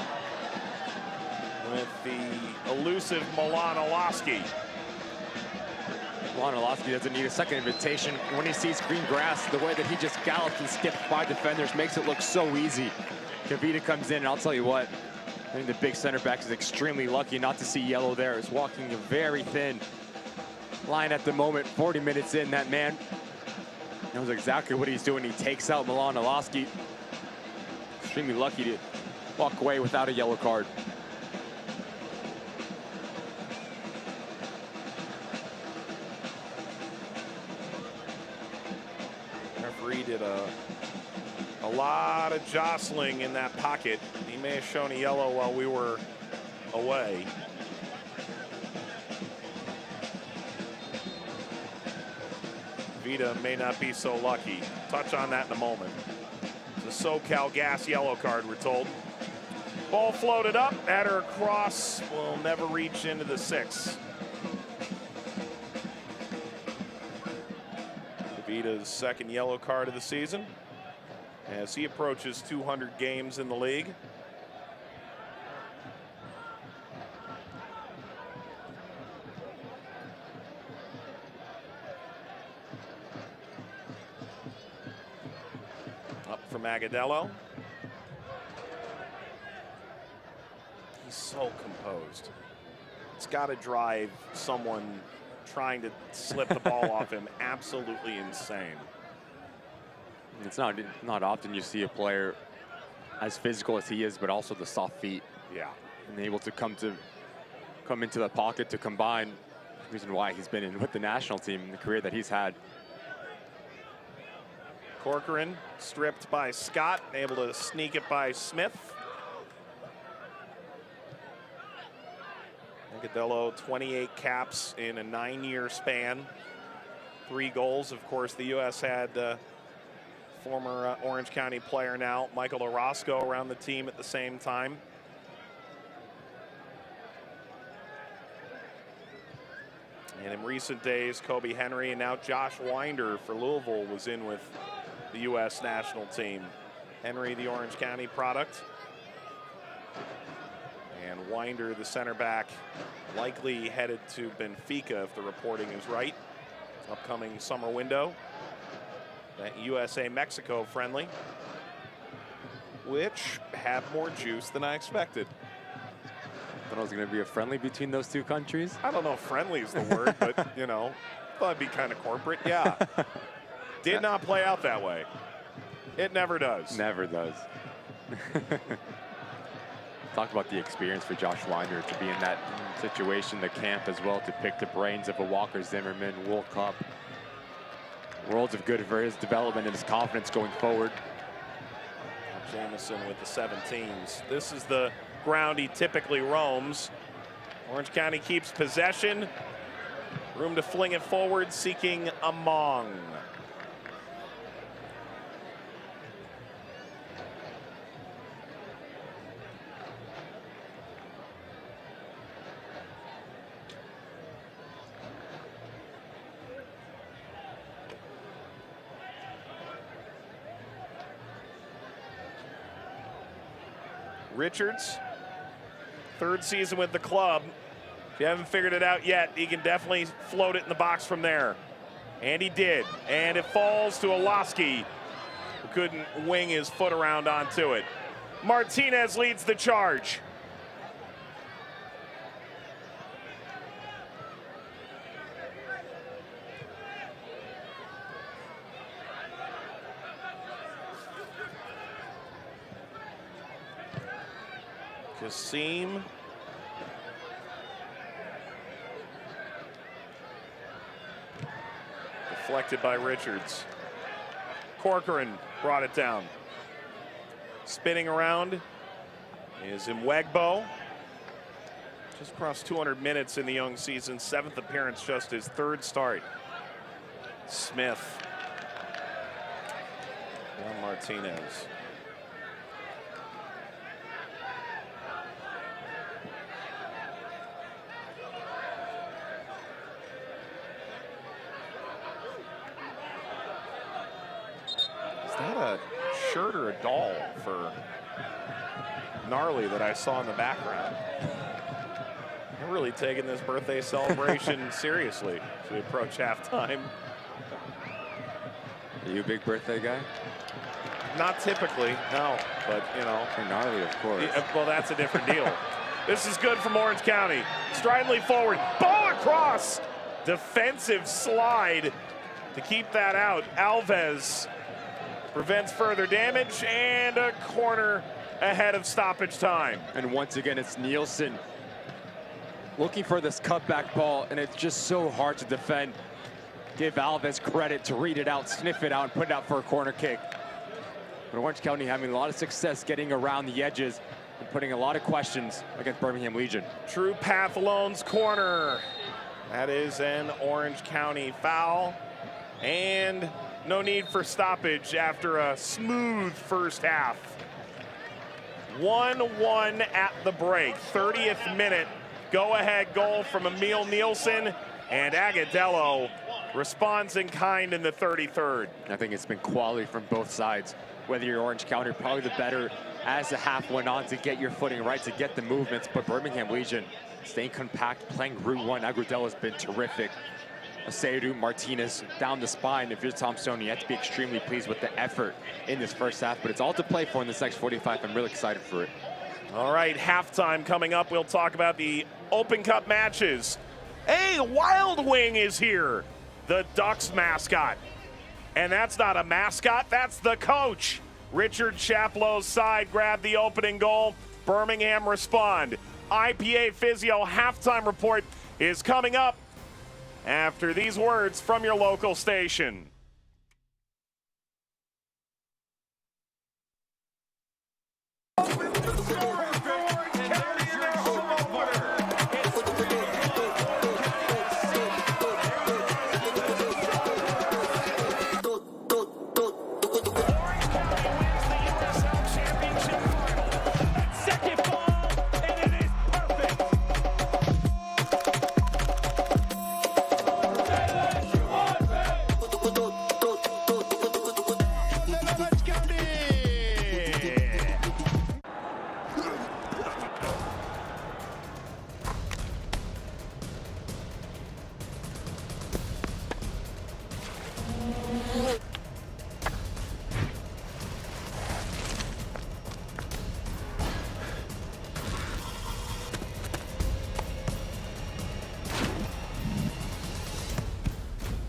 with the elusive Milan Olaski. Milan Olaski doesn't need a second invitation. When he sees green grass, the way that he just gallops and skips by defenders makes it look so easy. Kavita comes in, and I'll tell you what, I think the big center back is extremely lucky not to see yellow there. He's walking a very thin line at the moment. 40 minutes in, that man knows exactly what he's doing. He takes out Milan Olaski. Extremely lucky to walk away without a yellow card. Referee did a lot of jostling in that pocket. He may have shown a yellow while we were away. Vita may not be so lucky. Touch on that in a moment. It's a SoCal Gas yellow card, we're told. Ball floated up, at her cross, will never reach into the 6. Vita's second yellow card of the season as he approaches 200 games in the league. Up from Agudelo. He's so composed. It's got to drive someone trying to slip the ball off him absolutely insane. It's not often you see a player as physical as he is, but also the soft feet. Yeah. And able to come into the pocket to combine. The reason why he's been in with the national team in the career that he's had. Corcoran stripped by Scott, able to sneak it by Smith. Agudelo, 28 caps in a 9-year span. 3 goals. Of course, the U.S. had former Orange County player now, Michael Orozco, around the team at the same time. And in recent days, Kobe Henry and now Josh Winder for Louisville was in with the U.S. national team. Henry, the Orange County product. And Winder, the center back, likely headed to Benfica if the reporting is right. Upcoming summer window. That USA-Mexico friendly, which had more juice than I expected. Thought it was going to be a friendly between those two countries. I don't know if friendly is the word, but, you know, thought it'd be kind of corporate. Yeah. Did not play out that way. It never does. Never does. Talk about the experience for Josh Winder to be in that situation, the camp as well, to pick the brains of a Walker Zimmerman, World Cup. Worlds of good for his development and his confidence going forward. Jamison with the 17s. This is the ground he typically roams. Orange County keeps possession. Room to fling it forward, seeking Among. Richards, third season with the club. If you haven't figured it out yet, he can definitely float it in the box from there. And he did. And it falls to Olaski, who couldn't wing his foot around onto it. Martinez leads the charge. Kasim. Deflected by Richards. Corcoran brought it down. Spinning around is Mwegbo. Just crossed 200 minutes in the young season. 7th appearance, just his 3rd start. Smith. Juan Martinez. Is that a shirt or a doll for Gnarly that I saw in the background? They're really taking this birthday celebration seriously as we approach halftime. Are you a big birthday guy? Not typically, no, but you know. For Gnarly, of course. Well, that's a different deal. This is good from Orange County. Stridently forward, ball across. Defensive slide to keep that out. Alves prevents further damage, and a corner ahead of stoppage time. And once again, it's Nielsen looking for this cutback ball, and it's just so hard to defend. Give Alves credit to read it out, sniff it out, and put it out for a corner kick. But Orange County having a lot of success getting around the edges and putting a lot of questions against Birmingham Legion. True Path Loans corner. That is an Orange County foul. And no need for stoppage after a smooth first half. 1-1 at the break. 30th minute. Go-ahead goal from Emil Nielsen. And Agadello responds in kind in the 33rd. I think it's been quality from both sides. Whether you're Orange County, probably the better as the half went on to get your footing right, to get the movements. But Birmingham Legion staying compact, playing Route 1. Agadello's been terrific. Seidu Martinez down the spine. If you're Tom Stone, you have to be extremely pleased with the effort in this first half. But it's all to play for in this next 45. I'm really excited for it. All right, halftime coming up. We'll talk about the Open Cup matches. Hey, Wild Wing is here, the Ducks mascot. And that's not a mascot, that's the coach. Richard Chaplow's side grabbed the opening goal. Birmingham respond. IPA Physio halftime report is coming up after these words from your local station.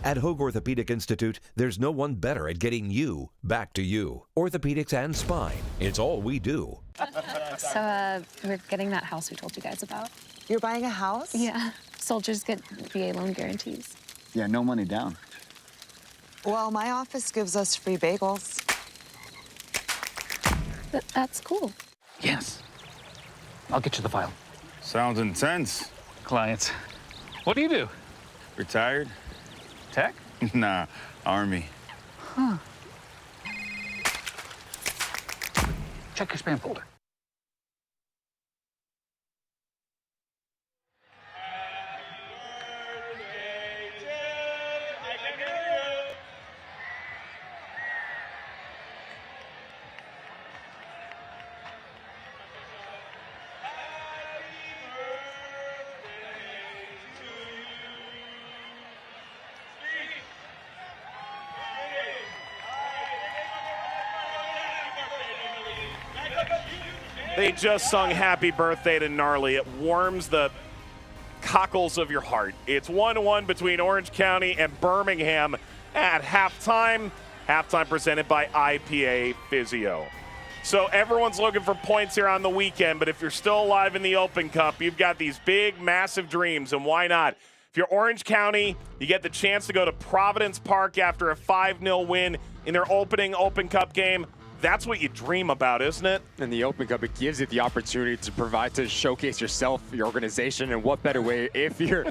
At Hoag Orthopedic Institute, there's no one better at getting you back to you. Orthopedics and spine, it's all we do. So we're getting that house we told you guys about. You're buying a house? Yeah. Soldiers get VA loan guarantees. Yeah, no money down. Well, my office gives us free bagels. That's cool. Yes. I'll get you the file. Sounds intense. Clients. What do you do? Retired? Tech? Nah, Army. Huh. Check your spam folder. They just sung happy birthday to Gnarly. It warms the cockles of your heart. It's 1-1 between Orange County and Birmingham at halftime. Halftime presented by IPA Physio. So everyone's looking for points here on the weekend, but if you're still alive in the Open Cup, you've got these big, massive dreams, and why not? If you're Orange County, you get the chance to go to Providence Park after a 5-0 win in their opening Open Cup game. That's what you dream about, isn't it? In the Open Cup, it gives you the opportunity to showcase yourself, your organization, and what better way if you're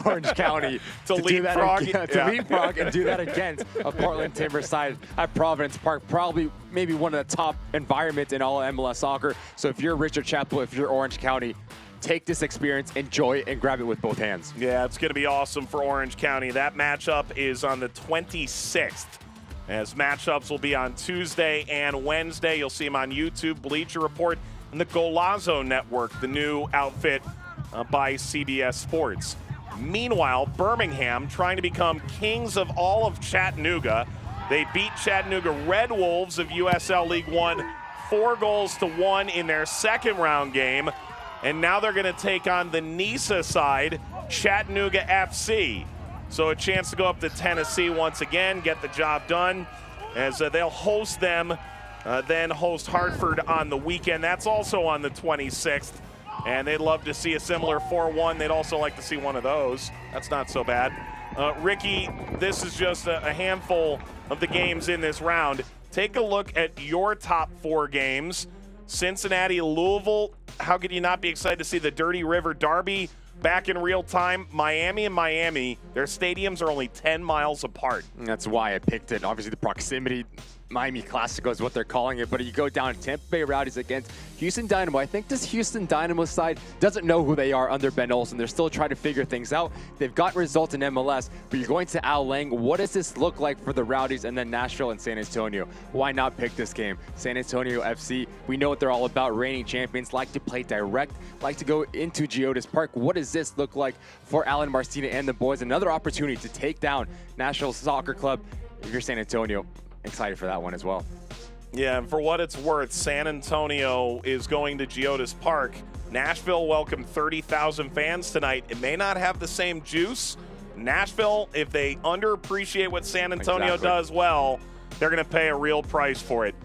Orange County to leapfrog and do that against a Portland Timbers side at Providence Park, probably maybe one of the top environments in all MLS soccer. So if you're Richard Chapel, if you're Orange County, take this experience, enjoy it, and grab it with both hands. Yeah, it's going to be awesome for Orange County. That matchup is on the 26th. As matchups will be on Tuesday and Wednesday. You'll see them on YouTube, Bleacher Report, and the Golazo Network, the new outfit by CBS Sports. Meanwhile, Birmingham trying to become kings of all of Chattanooga. They beat Chattanooga Red Wolves of USL League One 4-1 in their second round game. And now they're going to take on the NISA side, Chattanooga FC. So a chance to go up to Tennessee once again, get the job done, as they'll host them, then host Hartford on the weekend. That's also on the 26th, and they'd love to see a similar 4-1. They'd also like to see one of those. That's not so bad. Ricky, this is just a handful of the games in this round. Take a look at your top 4 games. Cincinnati, Louisville, how could you not be excited to see the Dirty River Derby back in real time? Miami and Miami, their stadiums are only 10 miles apart. And that's why I picked it. Obviously, the proximity. Miami Classico is what they're calling it, but you go down Tampa Bay Rowdies against Houston Dynamo. I think this Houston Dynamo side doesn't know who they are under Ben Olsen. They're still trying to figure things out. They've got results in MLS, but you're going to Al Lang. What does this look like for the Rowdies and then Nashville and San Antonio? Why not pick this game? San Antonio FC, we know what they're all about. Reigning champions, like to play direct, like to go into Geodis Park. What does this look like for Alan Marcina and the boys? Another opportunity to take down Nashville Soccer Club. If you're San Antonio, excited for that one as well. Yeah, and for what it's worth, San Antonio is going to Geodis Park. Nashville welcomed 30,000 fans tonight. It may not have the same juice. Nashville, if they underappreciate what San Antonio does well, they're going to pay a real price for it.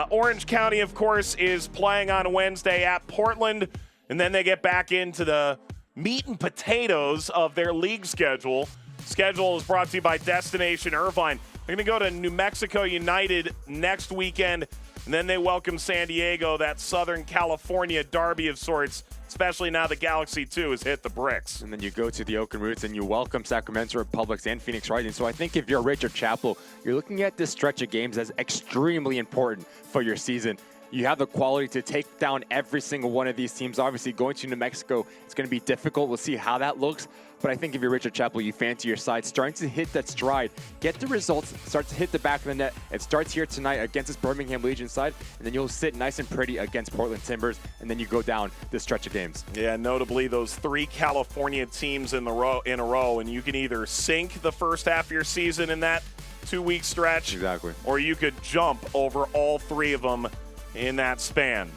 Orange County, of course, is playing on Wednesday at Portland, and then they get back into the meat and potatoes of their league schedule. Schedule is brought to you by Destination Irvine. They're going to go to New Mexico United next weekend, and then they welcome San Diego, that Southern California derby of sorts, especially now the Galaxy 2 has hit the bricks. And then you go to the Oaken Roots and you welcome Sacramento Republics and Phoenix Rising. So I think if you're Richard Chapel, you're looking at this stretch of games as extremely important for your season. You have the quality to take down every single one of these teams. Obviously, going to New Mexico, it's going to be difficult. We'll see how that looks. But I think if you're Richard Chapel, you fancy your side, starting to hit that stride, get the results, start to hit the back of the net. It starts here tonight against this Birmingham Legion side, and then you'll sit nice and pretty against Portland Timbers, and then you go down this stretch of games. Yeah, notably those 3 California teams in a row, and you can either sink the first half of your season in that 2-week stretch, exactly, or you could jump over all 3 of them in that span.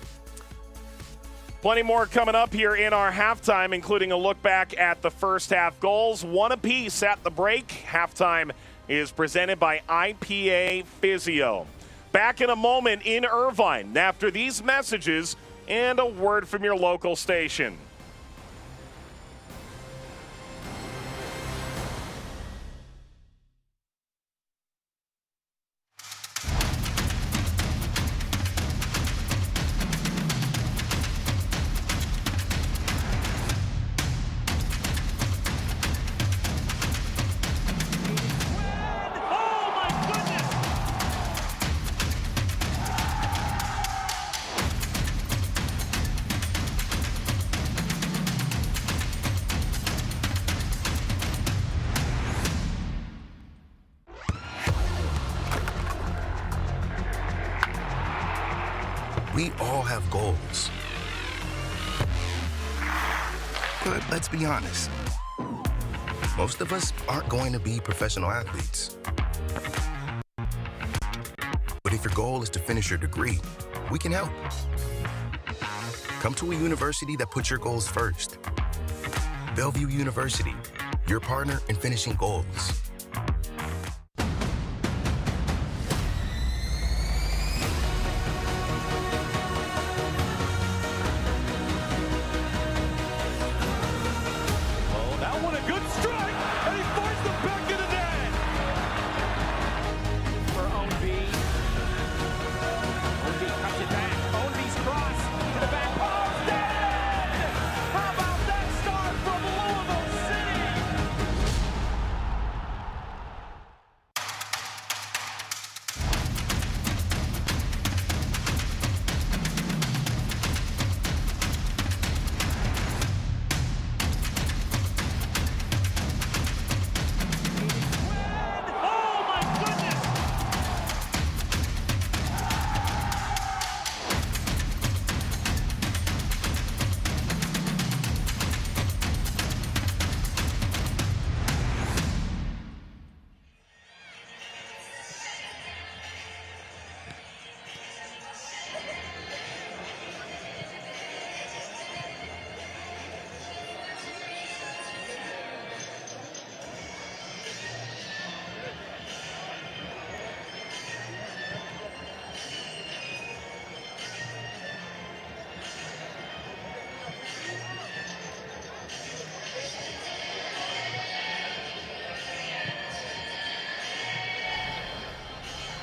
Plenty more coming up here in our halftime, including a look back at the first half goals. One apiece at the break. Halftime is presented by IPA Physio. Back in a moment in Irvine after these messages and a word from your local station. We all have goals. But let's be honest. Most of us aren't going to be professional athletes. But if your goal is to finish your degree, we can help. Come to a university that puts your goals first. Bellevue University, your partner in finishing goals.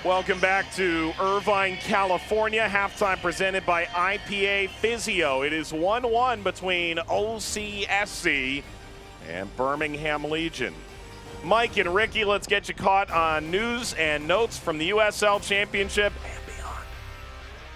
Welcome back to Irvine, California. Halftime presented by IPA Physio. It is 1-1 between OCSC and Birmingham Legion. Mike and Ricky, let's get you caught on news and notes from the USL Championship and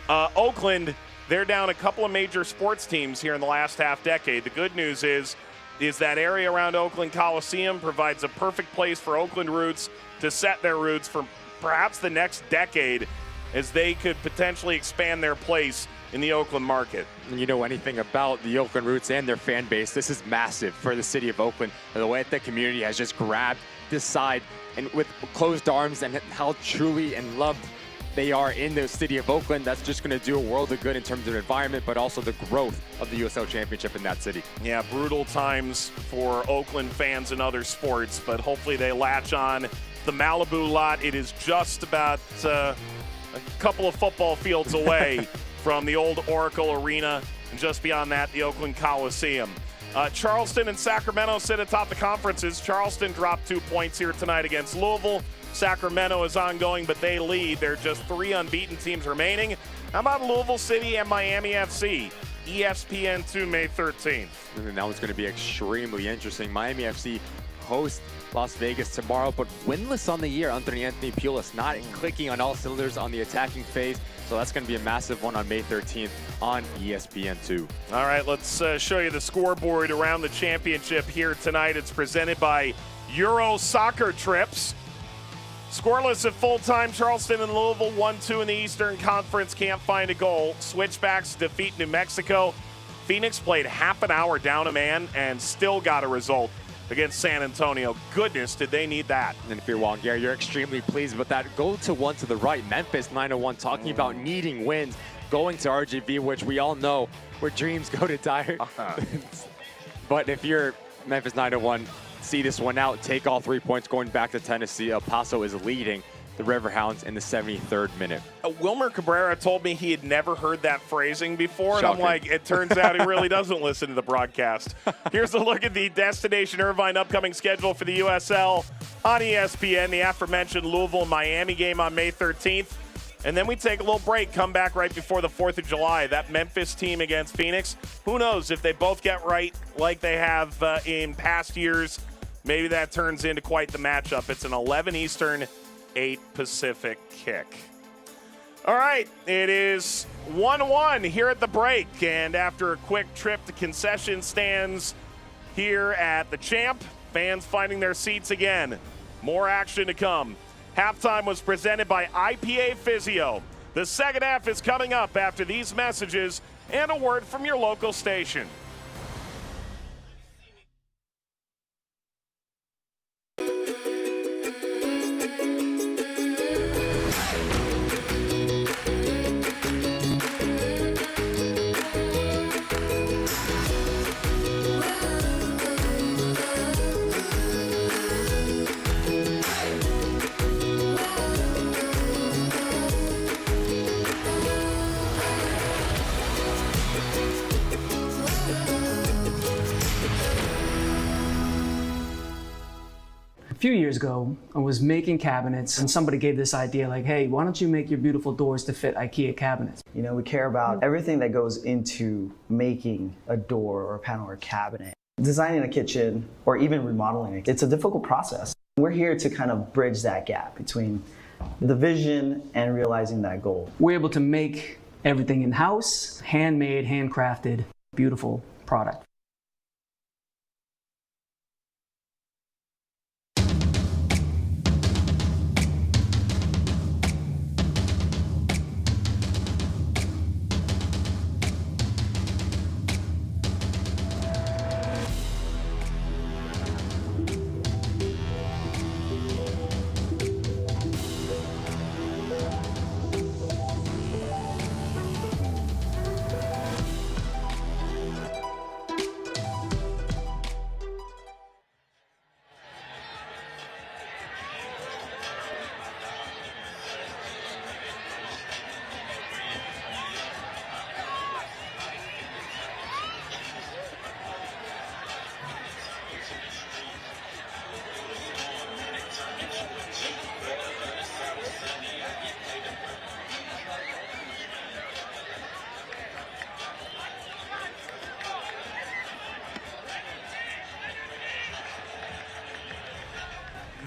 beyond. Oakland, they're down a couple of major sports teams here in the last half decade. The good news is that area around Oakland Coliseum provides a perfect place for Oakland Roots to set their roots for perhaps the next decade, as they could potentially expand their place in the Oakland market. You know anything about the Oakland Roots and their fan base, this is massive for the city of Oakland. The way that the community has just grabbed this side and with closed arms, and how truly and loved they are in the city of Oakland, that's just going to do a world of good in terms of environment, but also the growth of the USL Championship in that city. Yeah, brutal times for Oakland fans in other sports, but hopefully they latch on. The Malibu lot, it is just about a couple of football fields away from the old Oracle Arena, and just beyond that, the Oakland Coliseum. Charleston and Sacramento sit atop the conferences. Charleston dropped 2 points here tonight against Louisville. Sacramento is ongoing, but they lead. There are just 3 unbeaten teams remaining. How about Louisville City and Miami FC? ESPN2, May 13th. And that one's going to be extremely interesting. Miami FC host Las Vegas tomorrow, but winless on the year under Anthony Pulis, not clicking on all cylinders on the attacking phase. So that's going to be a massive one on May 13th on ESPN2. All right, let's show you the scoreboard around the championship here tonight. It's presented by Euro Soccer Trips. Scoreless at full-time, Charleston and Louisville 1-2 in the Eastern Conference, can't find a goal. Switchbacks defeat New Mexico. Phoenix played half an hour down a man and still got a result against San Antonio. Goodness, did they need that. And if you're Wongare, you're extremely pleased with that. Go to one to the right, Memphis 901, talking about needing wins, going to RGV, which we all know where dreams go to die. But if you're Memphis 901, see this one out, take all 3 points going back to Tennessee. El Paso is leading the Riverhounds in the 73rd minute. Wilmer Cabrera told me he had never heard that phrasing before, Shocking. and I'm like, it turns out he really doesn't listen to the broadcast. Here's a look at the Destination Irvine upcoming schedule for the USL on ESPN, the aforementioned Louisville-Miami game on May 13th. And then we take a little break, come back right before the 4th of July. That Memphis team against Phoenix, who knows if they both get right like they have in past years, maybe that turns into quite the matchup. It's an 11 Eastern, 8 Pacific kick. All right, it is 1-1 here at the break, and after a quick trip to concession stands here at the Champ, fans finding their seats again. More action to come. Halftime was presented by IPA Physio. The second half is coming up after these messages and a word from your local station. few years ago, I was making cabinets and somebody gave this idea like, hey, why don't you make your beautiful doors to fit IKEA cabinets? You know, we care about everything that goes into making a door or a panel or cabinet. Designing a kitchen or even remodeling it, it's a difficult process. We're here to kind of bridge that gap between the vision and realizing that goal. We're able to make everything in-house, handmade, handcrafted, beautiful product.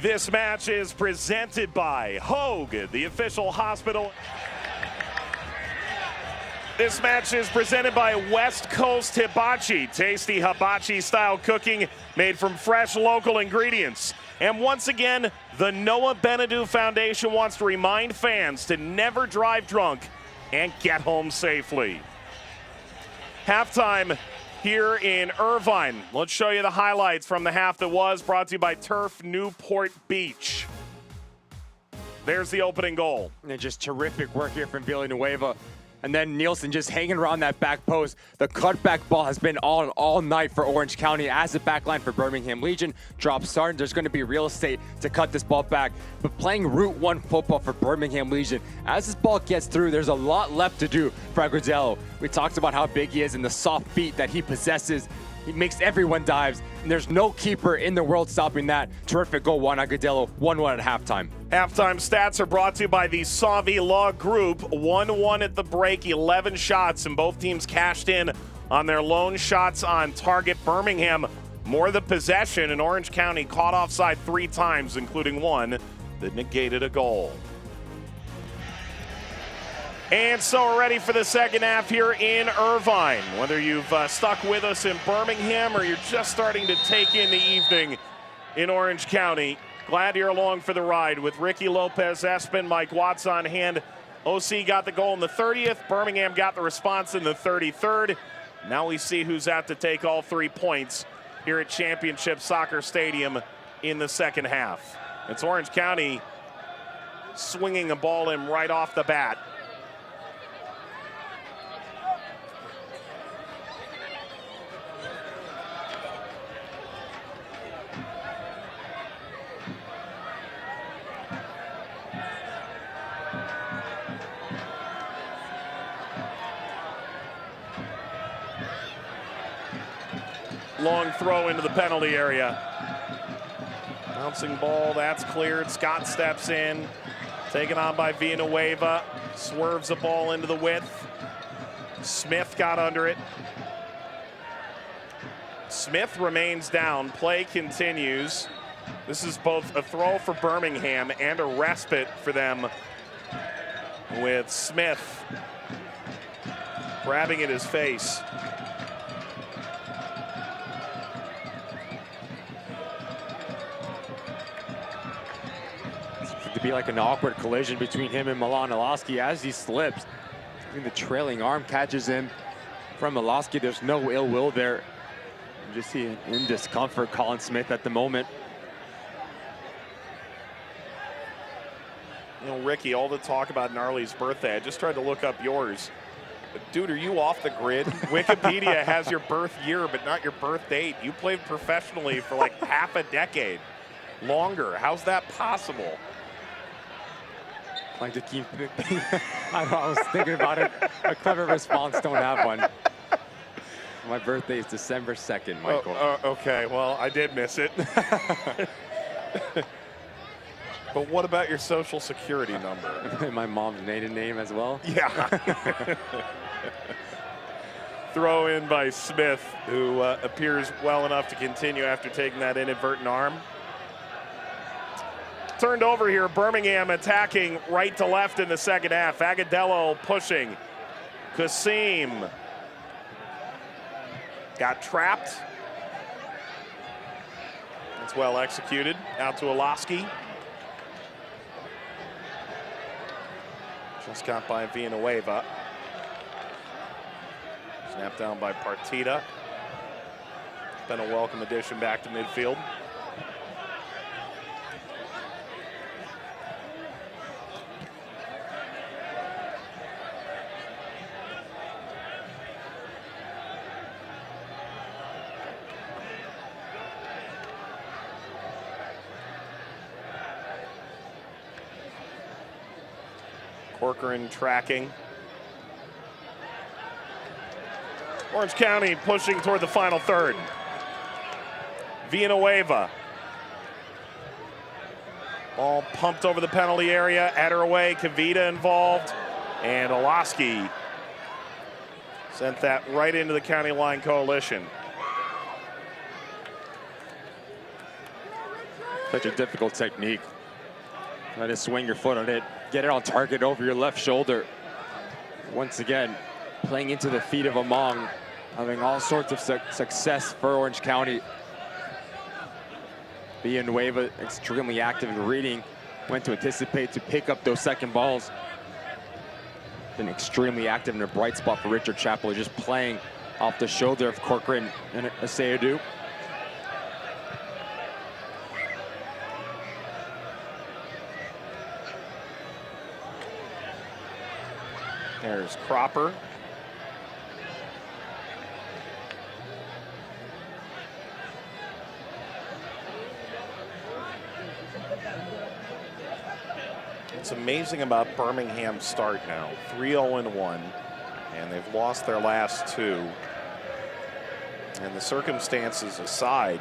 This match is presented by Hogue, the official hospital. This match is presented by West Coast Hibachi, tasty hibachi style cooking made from fresh local ingredients. And once again, the Noah Benadou Foundation wants to remind fans to never drive drunk and get home safely. Halftime here in Irvine. Let's show you the highlights from the half that was, brought to you by Turf Newport Beach. There's the opening goal. And just terrific work here from Villanueva. And then Nielsen just hanging around that back post. The cutback ball has been on all night for Orange County as the back line for Birmingham Legion. Drop start. There's going to be real estate to cut this ball back. But playing Route 1 football for Birmingham Legion, as this ball gets through, there's a lot left to do for Agudelo. We talked about how big he is and the soft feet that he possesses. He makes everyone dives, and there's no keeper in the world stopping that. Terrific goal, Juan Agudelo, 1-1 at halftime. Halftime stats are brought to you by the Savi Law Group. 1-1 at the break, 11 shots, and both teams cashed in on their lone shots on target. Birmingham more the possession, and Orange County caught offside 3 times, including one that negated a goal. And so we're ready for the second half here in Irvine. Whether you've stuck with us in Birmingham or you're just starting to take in the evening in Orange County, glad you're along for the ride with Ricky Lopez, Espin, Mike Watts on hand. OC got the goal in the 30th. Birmingham got the response in the 33rd. Now we see who's out to take all 3 points here at Championship Soccer Stadium in the second half. It's Orange County swinging a ball in right off the bat. Long throw into the penalty area. Bouncing ball, that's cleared. Scott steps in. Taken on by Villanueva. Swerves the ball into the width. Smith got under it. Smith remains down. Play continues. This is both a throw for Birmingham and a respite for them, with Smith grabbing at his face. To be like an awkward collision between him and Milan Iloski as he slips. I think the trailing arm catches him from Iloski. There's no ill will there. You just see in discomfort Colin Smith at the moment. You know, Ricky, all the talk about Gnarly's birthday, I just tried to look up yours. Dude, are you off the grid? Wikipedia has your birth year, but not your birth date. You played professionally for like half a decade. Longer. How's that possible? Like to keep I was thinking about it. A clever response, don't have one. My birthday is December 2nd, Michael. Okay, well, I did miss it. But what about your social security number? My mom's maiden name as well. Yeah. Throw in by Smith, who appears well enough to continue after taking that inadvertent arm. Turned over here, Birmingham attacking right to left in the second half. Agadello pushing. Kasim got trapped. That's well executed. Out to Olaski. Just got by Villanueva. Snapped down by Partita. Been a welcome addition back to midfield. Corcoran tracking. Orange County pushing toward the final third. Villanueva. Ball pumped over the penalty area, header away, Kavita involved, and Olaski sent that right into the county line coalition. Such a difficult technique. Try to swing your foot on it, get it on target over your left shoulder. Once again, playing into the feet of Among, having all sorts of success for Orange County. Villanueva extremely active in reading, went to anticipate to pick up those second balls. Been extremely active in a bright spot for Richard Chapel, just playing off the shoulder of Corcoran and Asayadu. There's Cropper. It's amazing about Birmingham's start now. 3-0-1, and they've lost their last two. And the circumstances aside,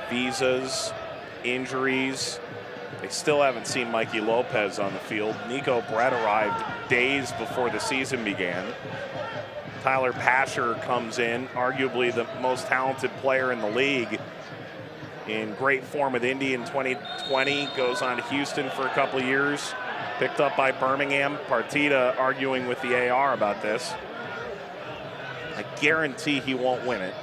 visas, injuries, they still haven't seen Mikey Lopez on the field. Nico Brett arrived days before the season began. Tyler Pasher comes in, arguably the most talented player in the league. In great form with Indy in 2020, goes on to Houston for a couple of years. Picked up by Birmingham. Partita arguing with the AR about this. I guarantee he won't win it.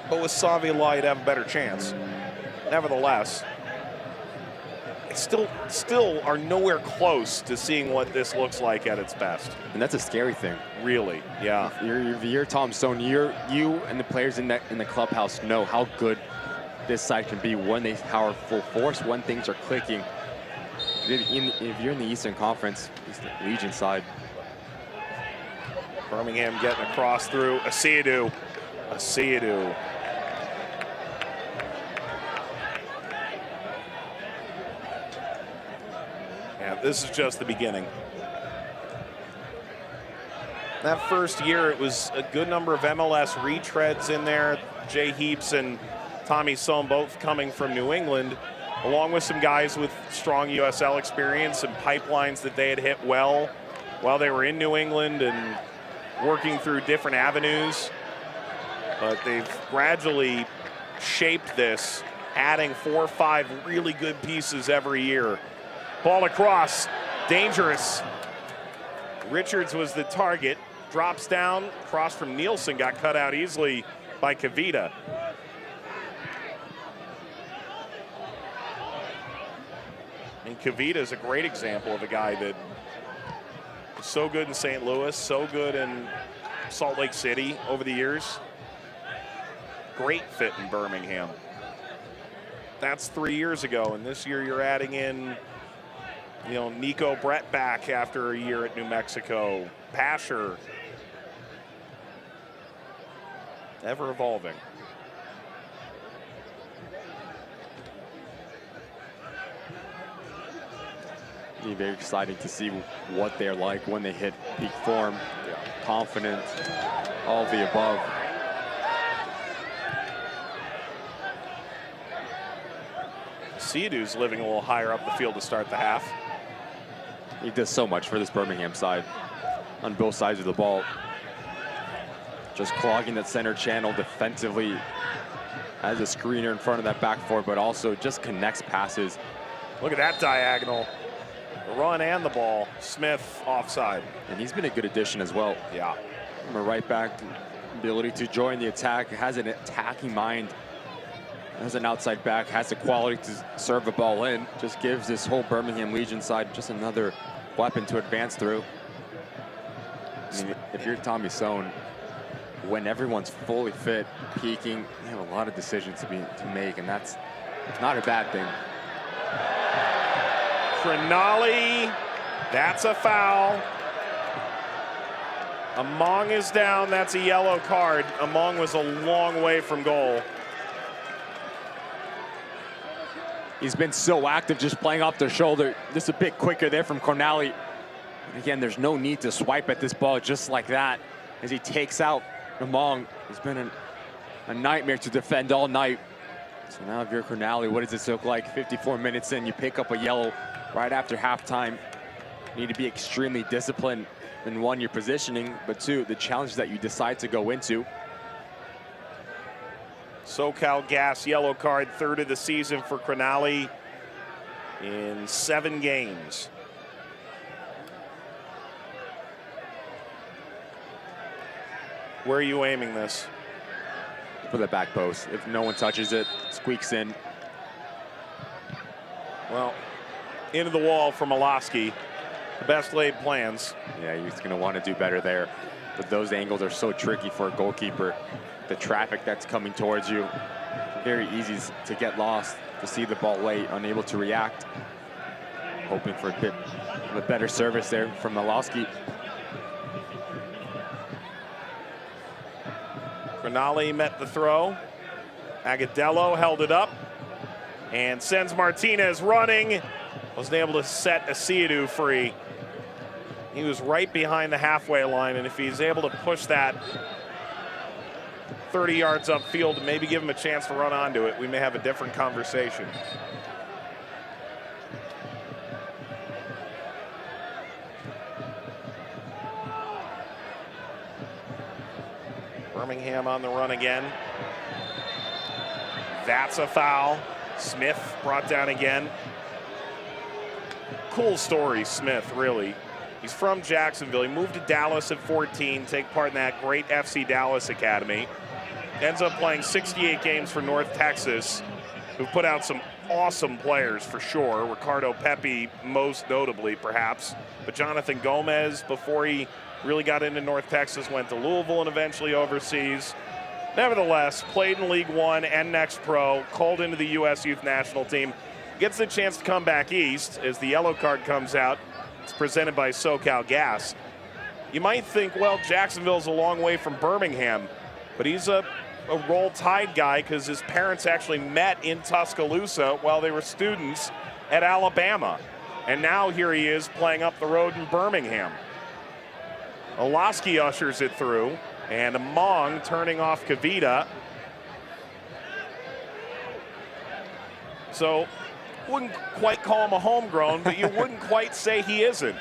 But with Savi Law, you'd have a better chance. Nevertheless, they still are nowhere close to seeing what this looks like at its best. And that's a scary thing. Really, yeah. You're Tom Stone. You and the players in the clubhouse know how good this side can be when they power full force, when things are clicking. If you're in the Eastern Conference, it's the Legion side. Birmingham getting across through Asayadu. Yeah, this is just the beginning. That first year, it was a good number of MLS retreads in there. Jay Heaps and Tommy Sohn both coming from New England, along with some guys with strong USL experience and pipelines that they had hit well while they were in New England and working through different avenues. But they've gradually shaped this, adding 4 or 5 really good pieces every year. Ball across, dangerous. Richards was the target, drops down, cross from Nielsen, got cut out easily by Kavita. And Kavita is a great example of a guy that was so good in St. Louis, so good in Salt Lake City over the years. Great fit in Birmingham. That's 3 years ago, and this year you're adding in, you know, Nico Brett back after a year at New Mexico. Pasher. Ever evolving. Be very exciting to see what they're like when they hit peak form, confident, all of the above. Seadu's living a little higher up the field to start the half. He does so much for this Birmingham side on both sides of the ball. Just clogging that center channel defensively as a screener in front of that back four, but also just connects passes. Look at that diagonal. The run and the ball. Smith offside. And he's been a good addition as well. Yeah. From a right back, ability to join the attack, has an attacking mind. As an outside back, has the quality to serve the ball in. Just gives this whole Birmingham Legion side just another weapon to advance through. I mean, if you're Tommy Sohn, when everyone's fully fit, peaking, you have a lot of decisions to make, and that's not a bad thing. Crenali, that's a foul. Among is down, that's a yellow card. Among was a long way from goal. He's been so active just playing off the shoulder. Just a bit quicker there from Crenali. Again, there's no need to swipe at this ball just like that as he takes out Among. He's been a nightmare to defend all night. So now if you're Crenali, what does this look like? 54 minutes in, you pick up a yellow right after halftime. You need to be extremely disciplined in one, your positioning, but two, the challenge that you decide to go into. SoCal Gas yellow card, third of the season for Crenali in 7 games. Where are you aiming this? For the back post. If no one touches it, squeaks in. Well, into the wall from Moloski. The best laid plans. Yeah, he's going to want to do better there. But those angles are so tricky for a goalkeeper. The traffic that's coming towards you, very easy to get lost, to see the ball late, unable to react. Hoping for a bit of a better service there from Moloski. Crenali met the throw. Agadello held it up and sends Martinez running. Wasn't able to set Seadu free. He was right behind the halfway line, and if he's able to push that 30 yards upfield and maybe give him a chance to run onto it, we may have a different conversation. Birmingham on the run again. That's a foul. Smith brought down again. Cool story, Smith, really. He's from Jacksonville. He moved to Dallas at 14, take part in that great FC Dallas Academy. Ends up playing 68 games for North Texas, who've put out some awesome players for sure. Ricardo Pepi, most notably, perhaps. But Jonathan Gomez, before he really got into North Texas, went to Louisville and eventually overseas. Nevertheless, played in League One and Next Pro, called into the U.S. Youth National Team. Gets the chance to come back east as the yellow card comes out. It's presented by SoCal Gas. You might think, well, Jacksonville's a long way from Birmingham, but he's a Roll Tide guy because his parents actually met in Tuscaloosa while they were students at Alabama. And now here he is playing up the road in Birmingham. Olaski ushers it through, and Among turning off Kavita. So, wouldn't quite call him a homegrown, but you wouldn't quite say he isn't.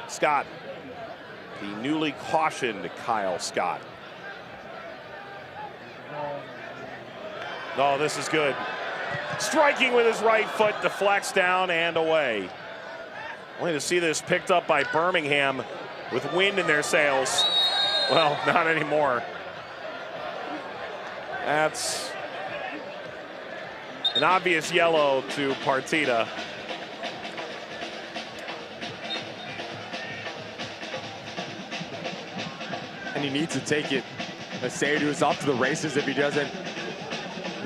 Scott, the newly cautioned Kyle Scott. Oh, this is good. Striking with his right foot, deflects down and away. Only to see this picked up by Birmingham with wind in their sails. Well, not anymore. That's an obvious yellow to Partita. And he needs to take it. Seadu is off to the races if he doesn't.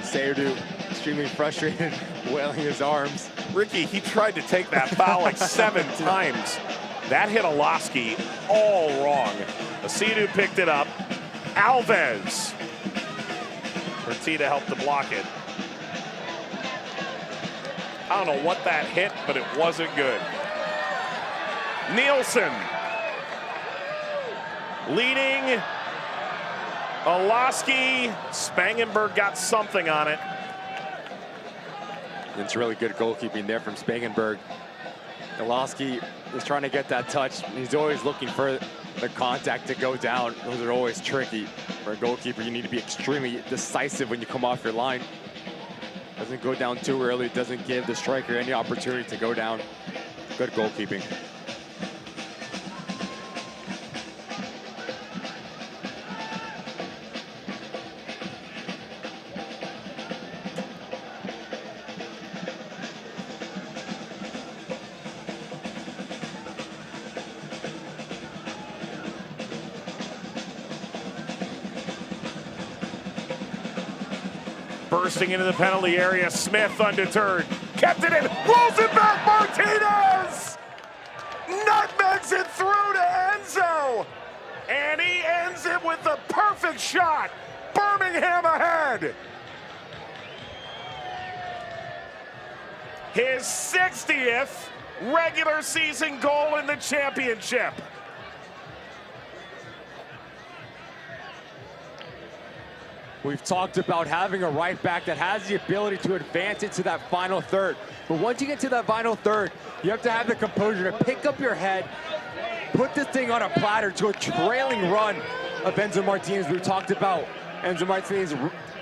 Seadu extremely frustrated, wailing his arms. Ricky, he tried to take that foul like 7 times. That hit Olaski all wrong. Asidu picked it up. Alves. Fertitta helped to block it. I don't know what that hit, but it wasn't good. Nielsen. Leading. Olaski. Spangenberg got something on it. It's really good goalkeeping there from Spangenberg. Olaski is trying to get that touch. He's always looking for the contact to go down. Those are always tricky. For a goalkeeper, you need to be extremely decisive when you come off your line. Doesn't go down too early. Doesn't give the striker any opportunity to go down. Good goalkeeping. Bursting into the penalty area, Smith undeterred. Kept it in, rolls it back, Martinez! Nutmegs it through to Enzo! And he ends it with the perfect shot. Birmingham ahead. His 60th regular season goal in the championship. We've talked about having a right back that has the ability to advance into that final third. But once you get to that final third, you have to have the composure to pick up your head, put this thing on a platter to a trailing run of Enzo Martinez. We've talked about Enzo Martinez's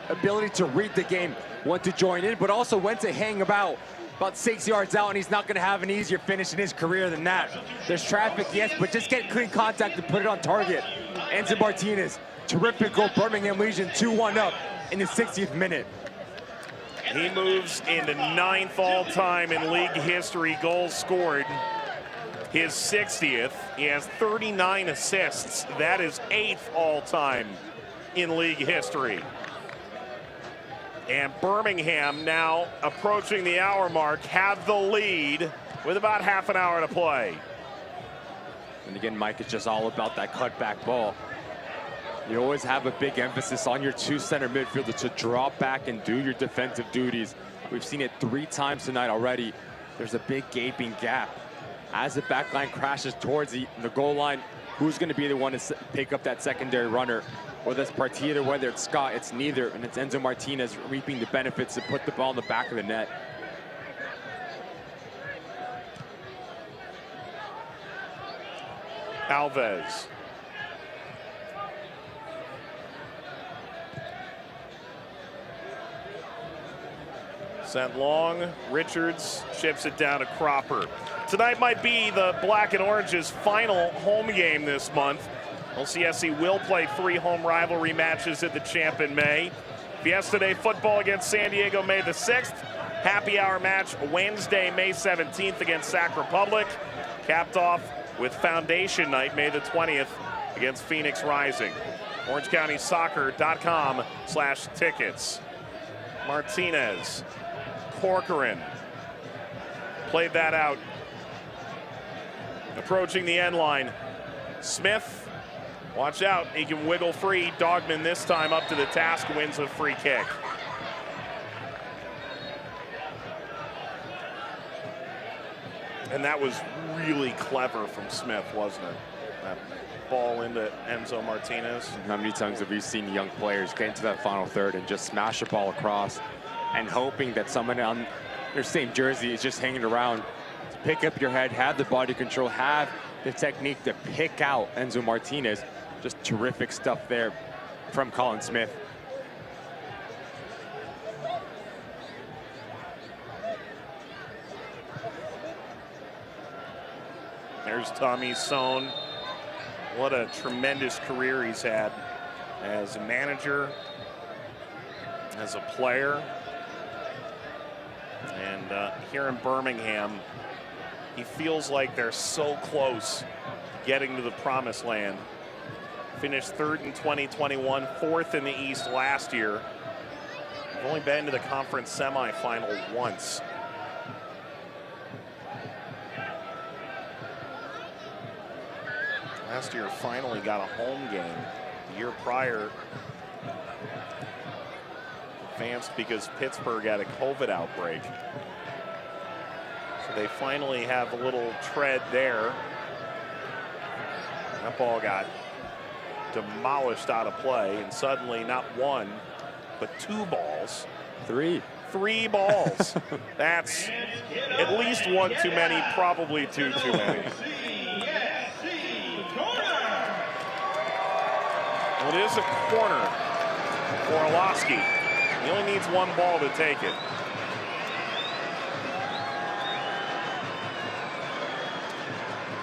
ability to read the game, when to join in, but also when to hang about 6 yards out, and he's not going to have an easier finish in his career than that. There's traffic, yes, but just get clean contact and put it on target. Enzo Martinez. Terrific goal, Birmingham Legion 2-1 up in the 60th minute. He moves into 9th all-time in league history goals scored. His 60th. He has 39 assists. That is 8th all-time in league history. And Birmingham now approaching the hour mark, have the lead with about half an hour to play. And again, Mike, it's just all about that cutback ball. You always have a big emphasis on your two center midfielders to drop back and do your defensive duties. We've seen it 3 times tonight already. There's a big gaping gap. As the back line crashes towards the goal line, who's going to be the one to pick up that secondary runner? Whether it's Fertitta, whether it's Scott, it's neither. And it's Enzo Martinez reaping the benefits to put the ball in the back of the net. Alves. Sent long, Richards chips it down to Cropper. Tonight might be the Black and Orange's final home game this month. LCSC will play 3 home rivalry matches at the Champ in May. Fiesta Day football against San Diego May the 6th. Happy hour match Wednesday, May 17th against Sac Republic. Capped off with Foundation Night May the 20th against Phoenix Rising. OrangeCountySoccer.com/tickets. Martinez. Corcoran played that out. Approaching the end line. Smith, watch out, he can wiggle free. Dogman this time up to the task, wins a free kick. And that was really clever from Smith, wasn't it? That ball into Enzo Martinez. How many times have we seen young players get into that final third and just smash the ball across and hoping that someone on their same jersey is just hanging around to pick up your head, have the body control, have the technique to pick out Enzo Martinez. Just terrific stuff there from Colin Smith. There's Tommy Sohn. What a tremendous career he's had as a manager, as a player. And here in Birmingham, he feels like they're so close getting to the promised land. Finished 3rd in 2021, 4th in the East last year. They've only been to the conference semifinal once. Last year finally got a home game. The year prior, advanced because Pittsburgh had a COVID outbreak. So they finally have a little tread there. That ball got demolished out of play, and suddenly not one, but two balls. Three balls. That's at least one too many, probably two too many. Well, it is a corner for Orlowski. He only needs one ball to take it.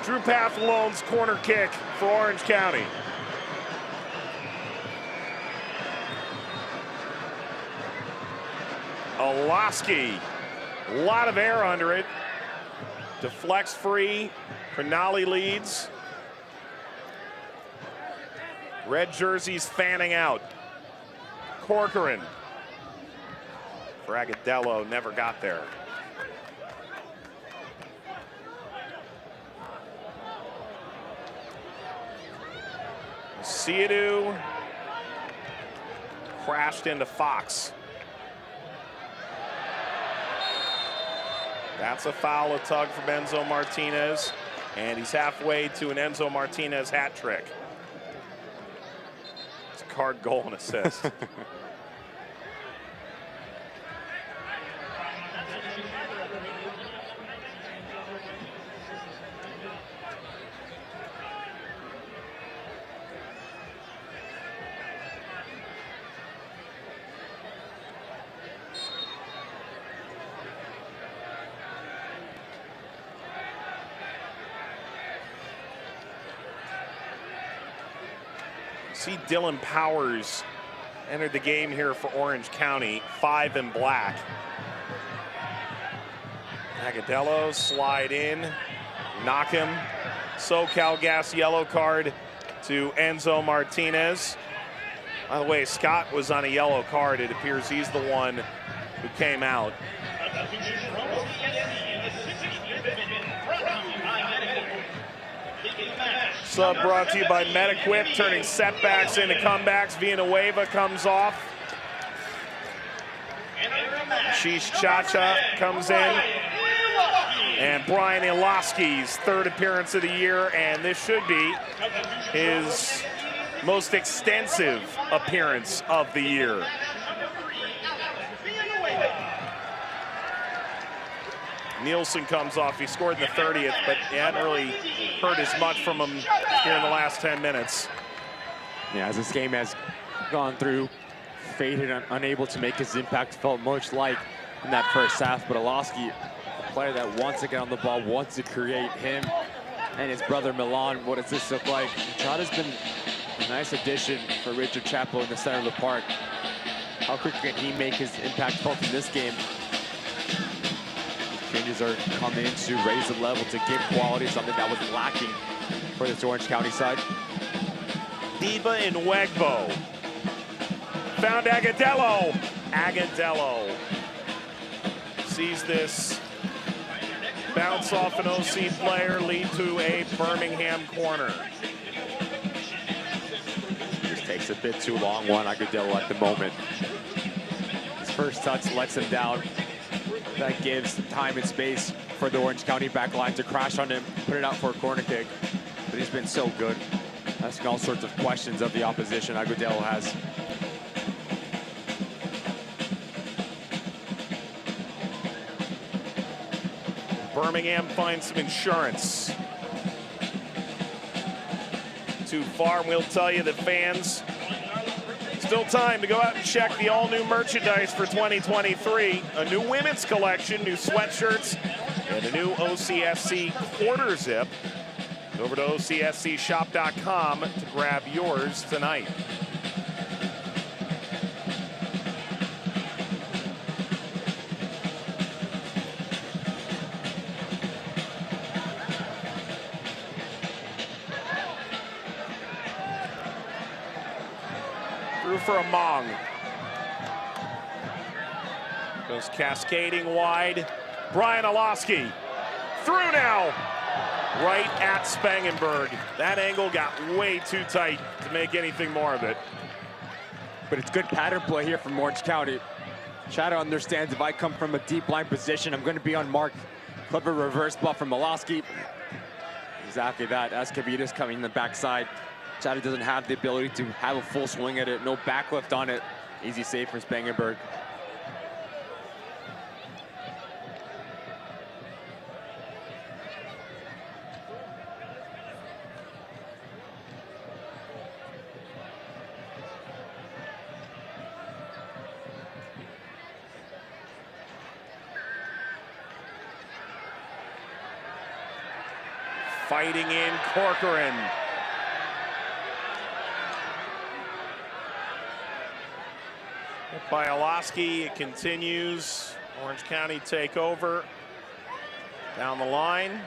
Drew Pathalone's corner kick for Orange County. Orlowski, a lot of air under it. Deflects free. Pernali leads. Red jerseys fanning out. Corcoran. Bragadello never got there. Siadu crashed into Fox. That's a foul, a tug from Enzo Martinez, and he's halfway to an Enzo Martinez hat trick. It's a card goal and assist. See Dylan Powers entered the game here for Orange County, 5 in black. Agadello slide in, knock him. SoCal Gas yellow card to Enzo Martinez. By the way, Scott was on a yellow card. It appears he's the one who came out. Sub brought to you by Metaquip, turning setbacks into comebacks. Villanueva comes off. Sheesh Chacha comes in. And Brian Orlowski's third appearance of the year, and this should be his most extensive appearance of the year. Nielsen comes off. He scored in the 30th, but you hadn't really heard as much from him here in the last 10 minutes. Yeah, as this game has gone through, faded, unable to make his impact felt much like in that first half. But Orlowski, a player that wants to get on the ball, wants to create. Him and his brother Milan. What does this look like? Chada's been a nice addition for Richard Chappell in the center of the park. How quickly can he make his impact felt in this game? Changes are coming in to raise the level, to give quality, something that was lacking for this Orange County side. Diva in Wegbo. Found Agadello. Agadello sees this bounce off an OC player, lead to a Birmingham corner. Just takes a bit too long, one Agadello at the moment. His first touch lets him down. That gives time and space for the Orange County back line to crash on him, put it out for a corner kick. But he's been so good, asking all sorts of questions of the opposition. Agadello has. Birmingham finds some insurance. Too far, and we'll tell you that fans, still time to go out and check the all-new merchandise for 2023. A new women's collection, new sweatshirts, and a new OCSC quarter zip. Over to OCSCshop.com to grab yours tonight. Through for a Mong. Goes cascading wide. Brian Orlowski through now. right at Spangenberg. That angle got way too tight to make anything more of it. But it's good pattern play here from Orange County. Shadow understands if I come from a deep line position, I'm going to be on mark. Clever reverse bluff from Miloski. Exactly that. Escovedo's coming in the backside. Shadow doesn't have the ability to have a full swing at it. No backlift on it. Easy save from Spangenberg. Fighting in Corcoran. By Olaski, it continues. Orange County take over. Down the line.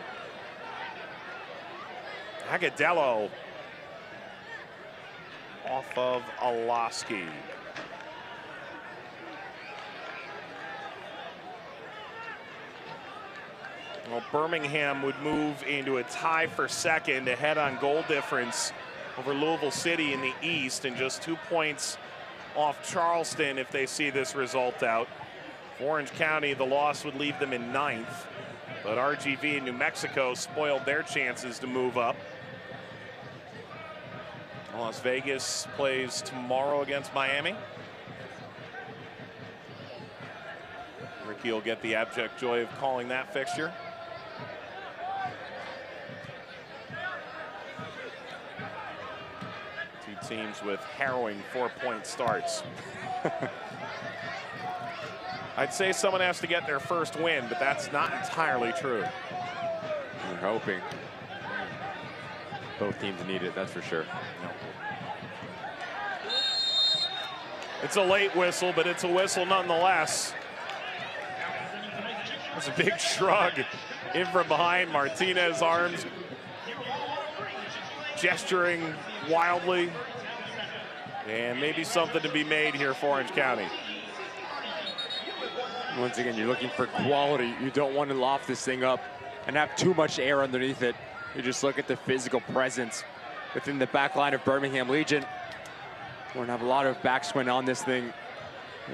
Agadello off of Olaski. Well, Birmingham would move into a tie for second, ahead on goal difference over Louisville City in the East, and just 2 points off Charleston if they see this result out. For Orange County, the loss would leave them in 9th, but RGV and New Mexico spoiled their chances to move up. Las Vegas plays tomorrow against Miami. Ricky will get the abject joy of calling that fixture. Two teams with harrowing 4-point starts. I'd say someone has to get their first win, but that's not entirely true. We're hoping. Both teams need it, that's for sure. It's a late whistle, but it's a whistle nonetheless. It's a big shrug in from behind. Martinez arms gesturing wildly. And maybe something to be made here for Orange County. Once again, you're looking for quality. You don't want to loft this thing up and have too much air underneath it. You just look at the physical presence within the back line of Birmingham Legion. We're gonna have a lot of backswing on this thing.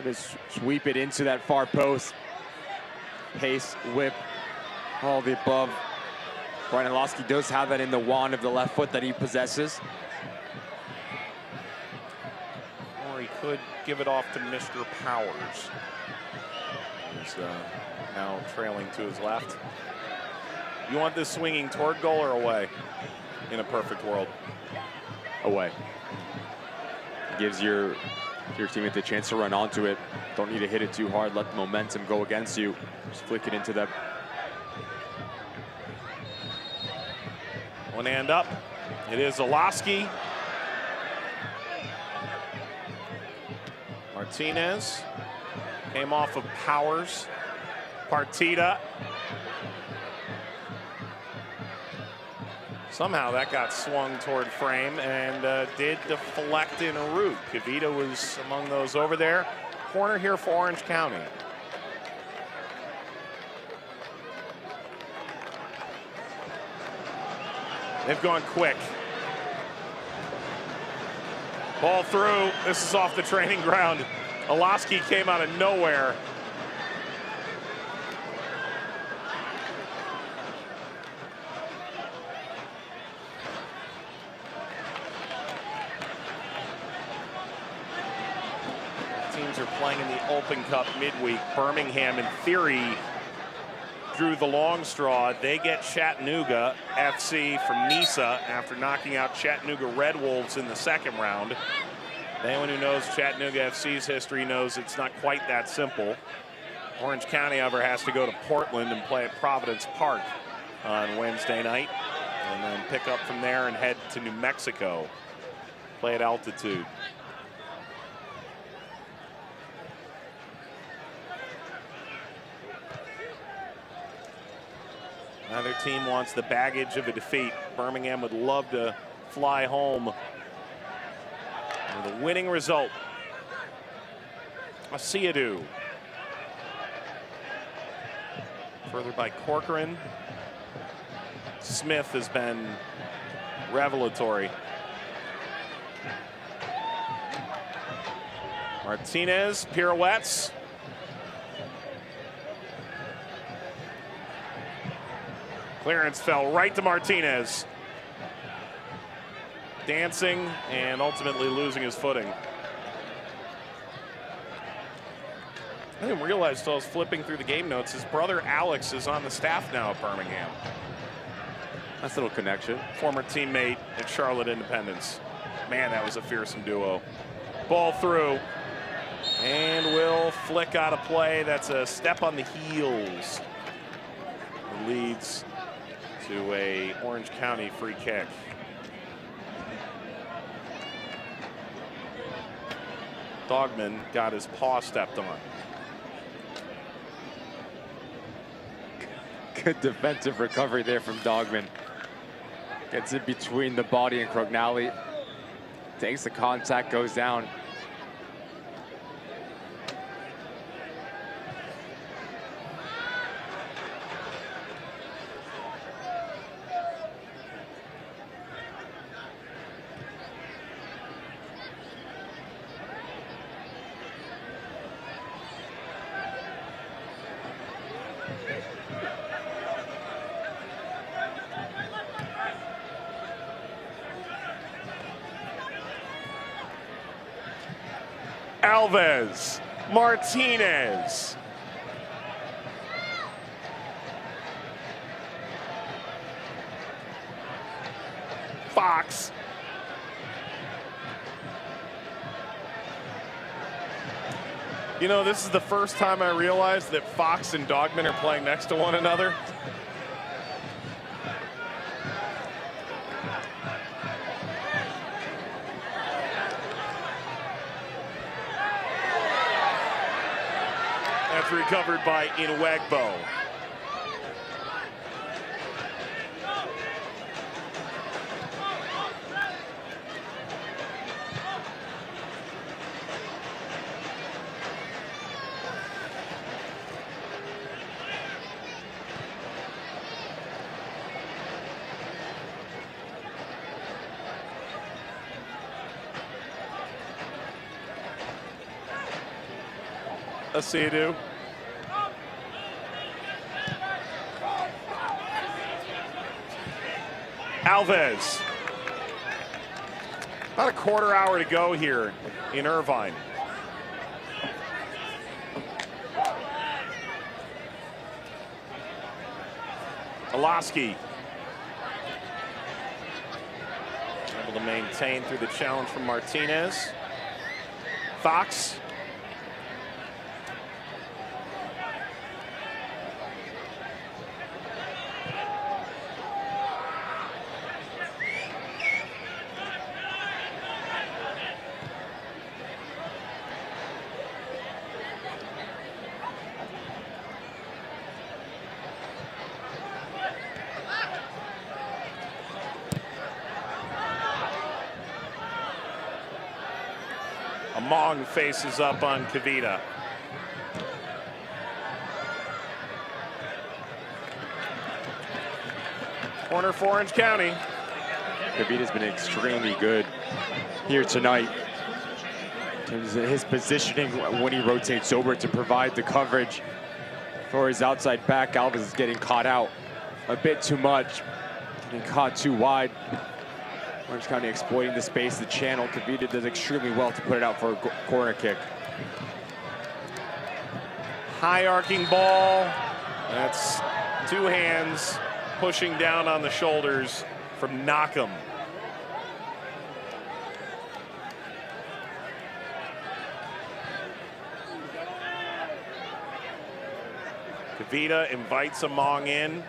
Just sweep it into that far post. Pace, whip, all the above. Brian Olowski does have that in the wand of the left foot that he possesses. Or he could give it off to Mr. Powers. He's now trailing to his left. You want this swinging toward goal or away in a perfect world? Away. Gives your teammate the chance to run onto it. Don't need to hit it too hard. Let the momentum go against you. Just flick it into that. One hand up. It is Olaski. Martinez came off of Powers. Partita. Somehow that got swung toward frame and did deflect in a route. Kavita was among those over there. Corner here for Orange County. They've gone quick. Ball through. This is off the training ground. Olaski came out of nowhere. Teams are playing in the Open Cup midweek. Birmingham, in theory, drew the long straw. They get Chattanooga FC from NISA after knocking out Chattanooga Red Wolves in the second round. Anyone who knows Chattanooga FC's history knows it's not quite that simple. Orange County, however, has to go to Portland and play at Providence Park on Wednesday night, and then pick up from there and head to New Mexico, play at altitude. Neither team wants the baggage of a defeat. Birmingham would love to fly home with a winning result. Asiadu. Further by Corcoran. Smith has been revelatory. Martinez pirouettes. Clearance fell right to Martinez. Dancing and ultimately losing his footing. I didn't realize until I was flipping through the game notes, his brother Alex is on the staff now at Birmingham. Nice little connection. Former teammate at Charlotte Independence. Man, that was a fearsome duo. Ball through. And will flick out of play. That's a step on the heels. It leads to a Orange County free kick. Dogman got his paw stepped on. Good defensive recovery there from Dogman. Gets in between the body and Crognali. Takes the contact, goes down. Alves, Martinez. Fox. You know, this is the first time I realized that Fox and Dogman are playing next to one another. That's recovered by Inwegbo. Asidu. Alves. About a quarter hour to go here in Irvine. Olaski. Able to maintain through the challenge from Martinez. Fox. Among faces up on Kavita. Corner for Orange County. Kavita's been extremely good here tonight in terms of his positioning when he rotates over to provide the coverage for his outside back. Alves is getting caught out a bit too much, getting caught too wide. Orange County exploiting the space, the channel. Kavita does extremely well to put it out for a corner kick. High arcing ball. That's two hands pushing down on the shoulders from Knockham. Kavita invites Among in.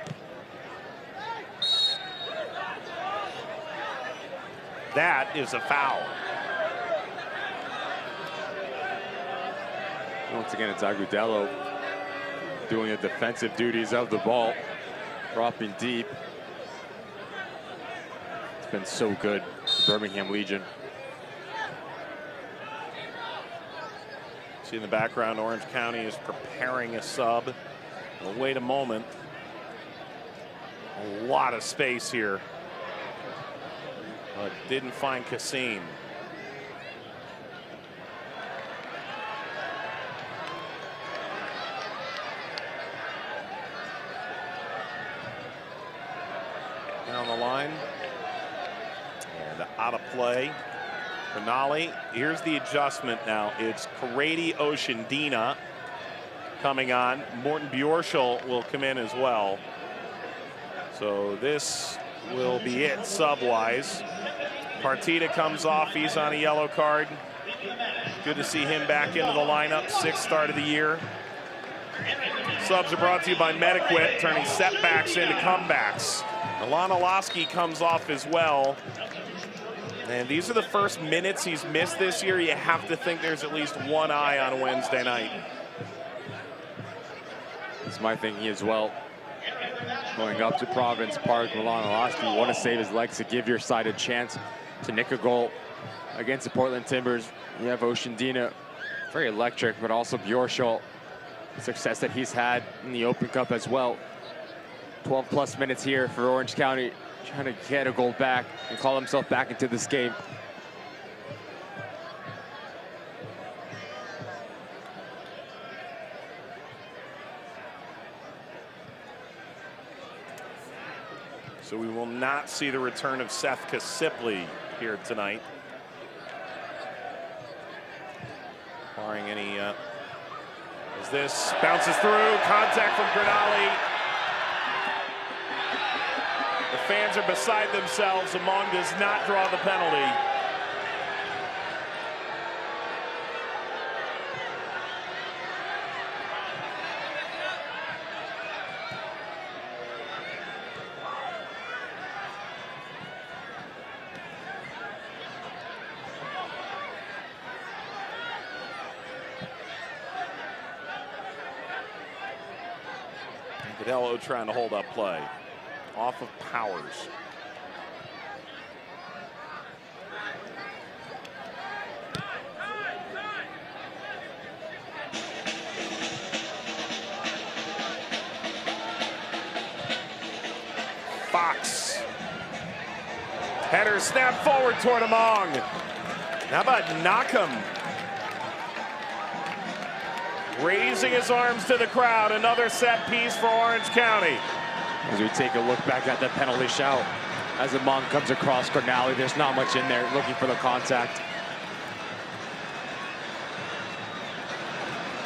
That is a foul. Once again, it's Agudelo doing the defensive duties of the ball, dropping deep. It's been so good for Birmingham Legion. See in the background, Orange County is preparing a sub. We'll wait a moment. A lot of space here. But didn't find Kassim. Down the line. And out of play. Finale. Here's the adjustment now. It's Karady Oshindina coming on. Morten Bjorschel will come in as well. So this will be it sub-wise. Partita comes off. He's on a yellow card. Good to see him back into the lineup. 6th start of the year. Subs are brought to you by Mediquit, turning setbacks into comebacks. Alana Lasky comes off as well. And these are the first minutes he's missed this year. You have to think there's at least one eye on Wednesday night. That's my thinking as well. Going up to Providence Park, Milan Lasky, you want to save his legs to give your side a chance to nick a goal against the Portland Timbers. You have Oshindina, very electric, but also Bjorschel, success that he's had in the Open Cup as well. 12+ minutes here for Orange County, trying to get a goal back and call himself back into this game. So we will not see the return of Seth Kasipley here tonight. Barring any, as this bounces through, contact from Grinali. The fans are beside themselves. Among does not draw the penalty. Godello trying to hold up play. Off of Powers. Fox. Header snap forward toward Among. How about Knockham? Raising his arms to the crowd. Another set piece for Orange County. As we take a look back at the penalty shout, as Among comes across Grinali, there's not much in there, looking for the contact.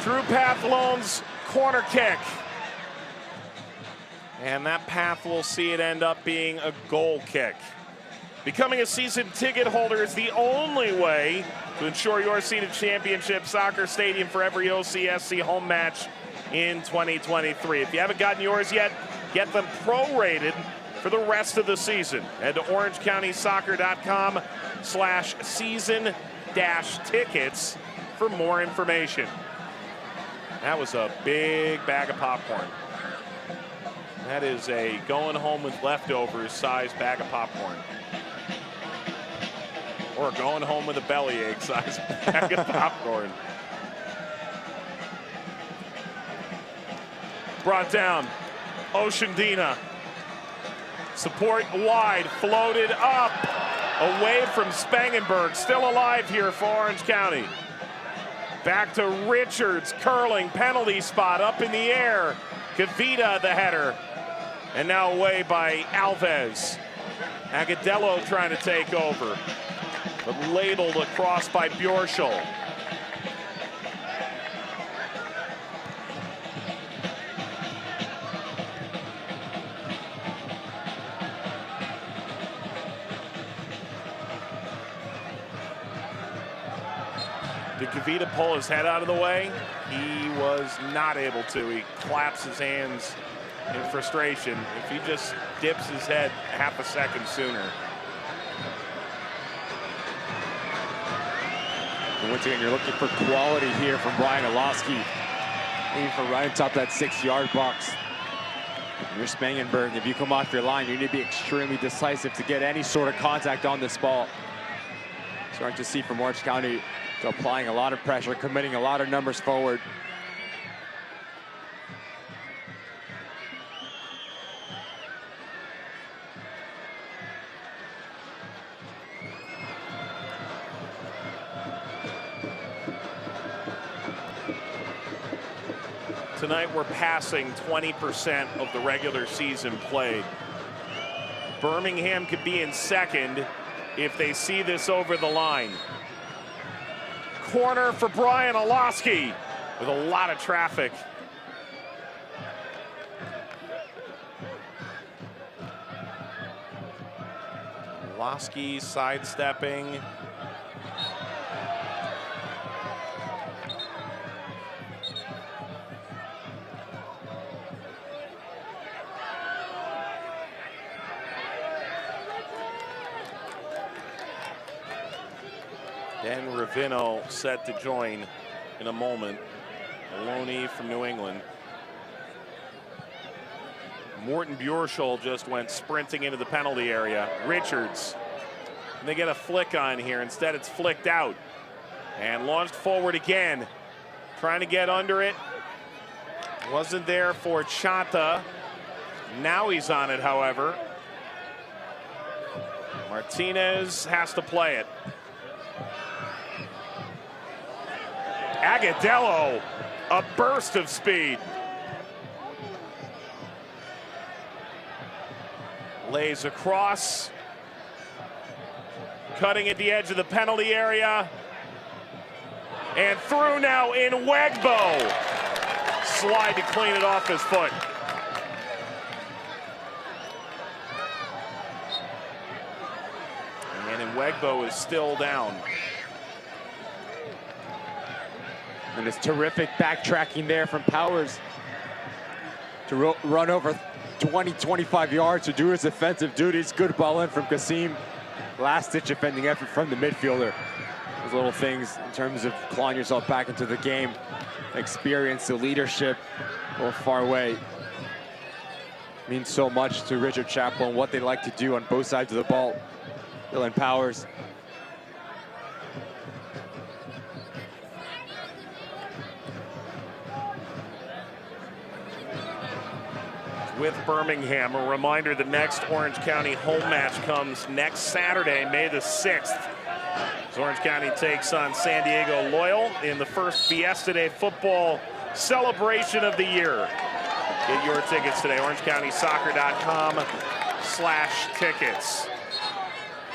Drew Pathlone's corner kick. And that path will see it end up being a goal kick. Becoming a season ticket holder is the only way to ensure your seat at Championship Soccer Stadium for every OCSC home match in 2023. If you haven't gotten yours yet, get them prorated for the rest of the season. Head to orangecountysoccer.com/season-tickets for more information. That was a big bag of popcorn. That is a going home with leftovers size bag of popcorn. Or going home with a bellyache size bag of popcorn. Brought down. Oshindina. Support wide, floated up, away from Spangenberg. Still alive here for Orange County. Back to Richards, curling, penalty spot, up in the air. Kavita the header. And now away by Alves. Agadello trying to take over. But ladled across by Bjorschel. Did Kavita pull his head out of the way? He was not able to. He claps his hands in frustration. If he just dips his head half a second sooner. And once again, you're looking for quality here from Brian Olofsky. Aiming for right on top of that 6-yard box. You're Spangenberg. If you come off your line, you need to be extremely decisive to get any sort of contact on this ball. Starting to see from Orange County to applying a lot of pressure, committing a lot of numbers forward. Tonight we're passing 20% of the regular season played. Birmingham could be in second if they see this over the line. Corner for Brian Olowski with a lot of traffic. Olowski sidestepping. Dan Ravino set to join in a moment. Maloney from New England. Morton Bjorschel just went sprinting into the penalty area. Richards. And they get a flick on here. Instead, it's flicked out. And launched forward again. Trying to get under it. Wasn't there for Chata. Now he's on it, however. Martinez has to play it. Agadello, a burst of speed. Lays across. Cutting at the edge of the penalty area. And through now in Wegbo. Slide to clean it off his foot. And Wegbo is still down. And it's terrific backtracking there from Powers to run over 20, 25 yards to do his defensive duties. Good ball in from Kasim. Last-ditch defending effort from the midfielder. Those little things in terms of clawing yourself back into the game. Experience, the leadership, a little far away. Means so much to Richard Chappell and what they like to do on both sides of the ball. Dylan Powers. With Birmingham, a reminder the next Orange County home match comes next Saturday, May the 6th. As Orange County takes on San Diego Loyal in the first Fiesta Day football celebration of the year. Get your tickets today, orangecountysoccer.com/tickets.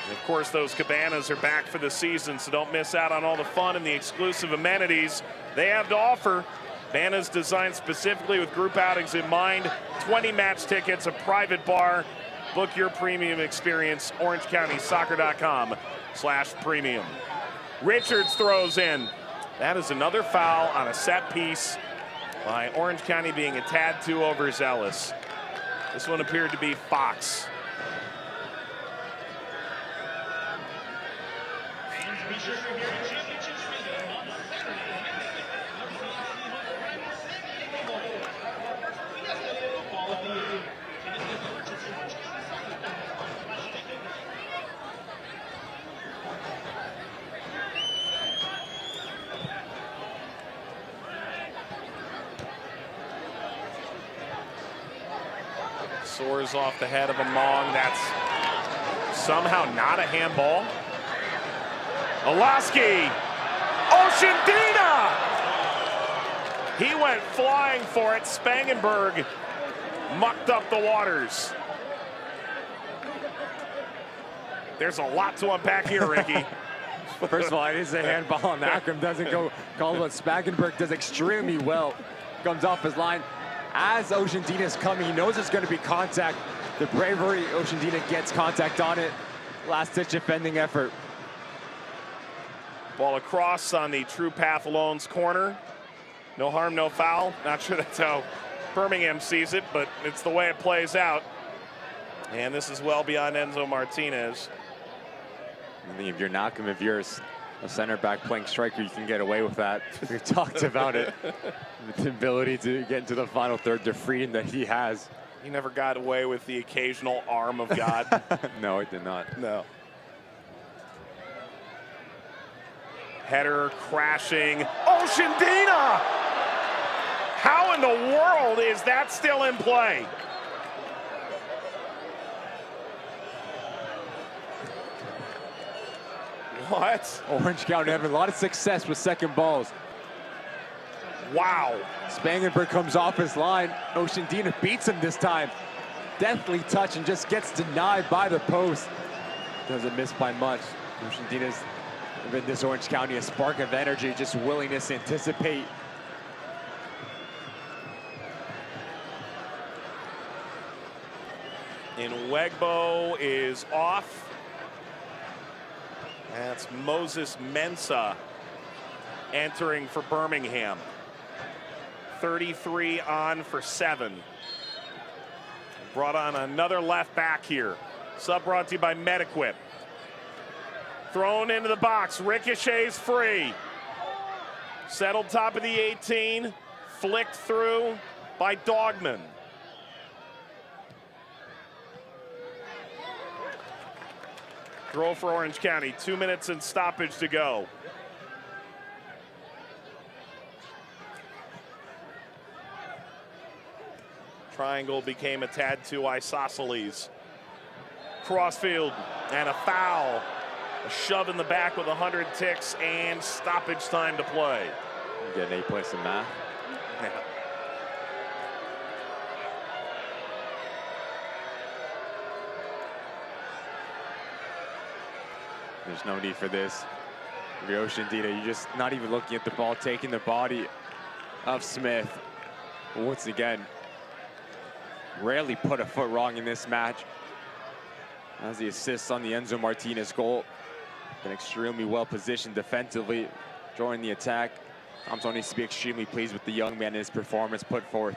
And of course, those cabanas are back for the season, so don't miss out on all the fun and the exclusive amenities they have to offer. Cabanas designed specifically with group outings in mind. 20 match tickets, a private bar. Book your premium experience, orangecountysoccer.com/premium. Richards throws in. That is another foul on a set piece by Orange County, being a tad too overzealous. This one appeared to be Fox. Soars off the head of Among. That's somehow not a handball. Olowski. Oshandina! He went flying for it. Spangenberg mucked up the waters. There's a lot to unpack here, Ricky. First of all, it is a handball, and Akram doesn't go call it. Spangenberg does extremely well. Comes off his line. As Oshandina's coming, he knows there's going to be contact. The bravery, Oshandina gets contact on it. Last-ditch defending effort. Ball across on the True Path Loans corner. No harm, no foul. Not sure that's how Birmingham sees it, but it's the way it plays out. And this is well beyond Enzo Martinez. I think if you're Malcolm, if you're a center back playing striker, you can get away with that. We've talked about it. The ability to get into the final third, the freedom that he has. He never got away with the occasional arm of God. No, he did not. No. Header crashing. Oshandina! How in the world is that still in play? What? Orange County having a lot of success with second balls. Wow. Spangenberg comes off his line. Oceandina beats him this time. Deathly touch and just gets denied by the post. Doesn't miss by much. Oceandina's given this Orange County a spark of energy, just willingness to anticipate. Inwegbo is off. That's Moses Mensah entering for Birmingham. 33 on for 7. Brought on another left back here. Sub brought to you by MediQuip. Thrown into the box, ricochets free. Settled top of the 18, flicked through by Dogman. Throw for Orange County, 2 minutes and stoppage to go. Triangle became a tad too isosceles. Crossfield and a foul. A shove in the back with 100 ticks and stoppage time to play. You get an A+ in math. Yeah. There's no need for this. Oceandina, you're just not even looking at the ball, taking the body of Smith. Once again, rarely put a foot wrong in this match. As the assists on the Enzo Martinez goal. Been extremely well positioned defensively, joining the attack. Thompson needs to be extremely pleased with the young man and his performance put forth.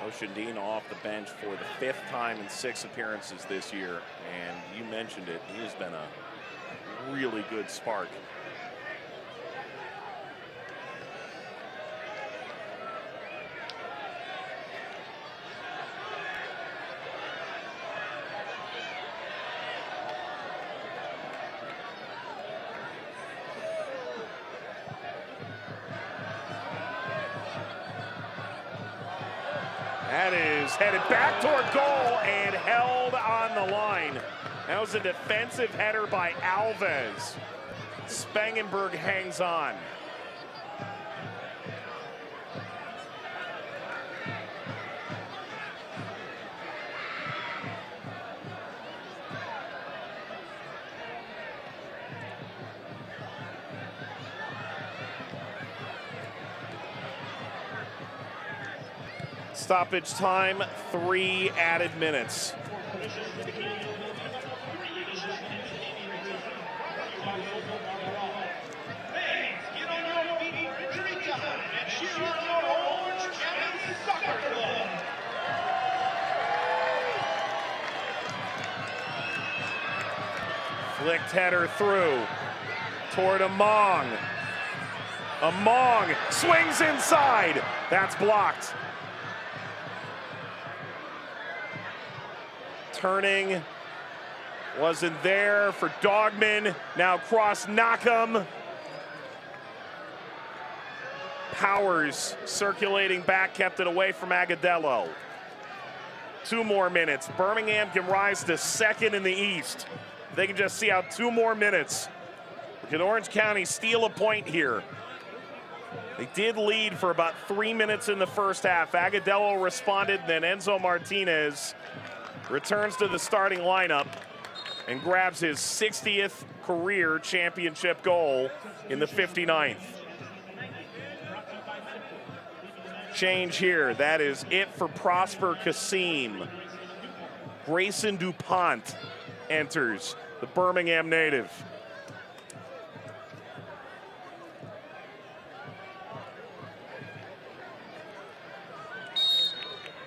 Oceandina off the bench for the 5th time in 6 appearances this year. And you mentioned it, he has been a really good spark. That is headed back toward goal and held on the line. That was a defensive header by Alves. Spangenberg hangs on. Stoppage time, 3 added minutes. Flicked header through toward Among. Among swings inside. That's blocked. Turning wasn't there for Dogman. Now cross Knockham. Powers circulating back, kept it away from Agadello. 2 more minutes. Birmingham can rise to 2nd in the East. They can just see out 2 more minutes. Can Orange County steal a point here? They did lead for about 3 minutes in the first half. Agadello responded, then Enzo Martinez returns to the starting lineup and grabs his 60th career championship goal in the 59th. Change here. That is it for Prosper Kasim. Grayson DuPont enters, the Birmingham native.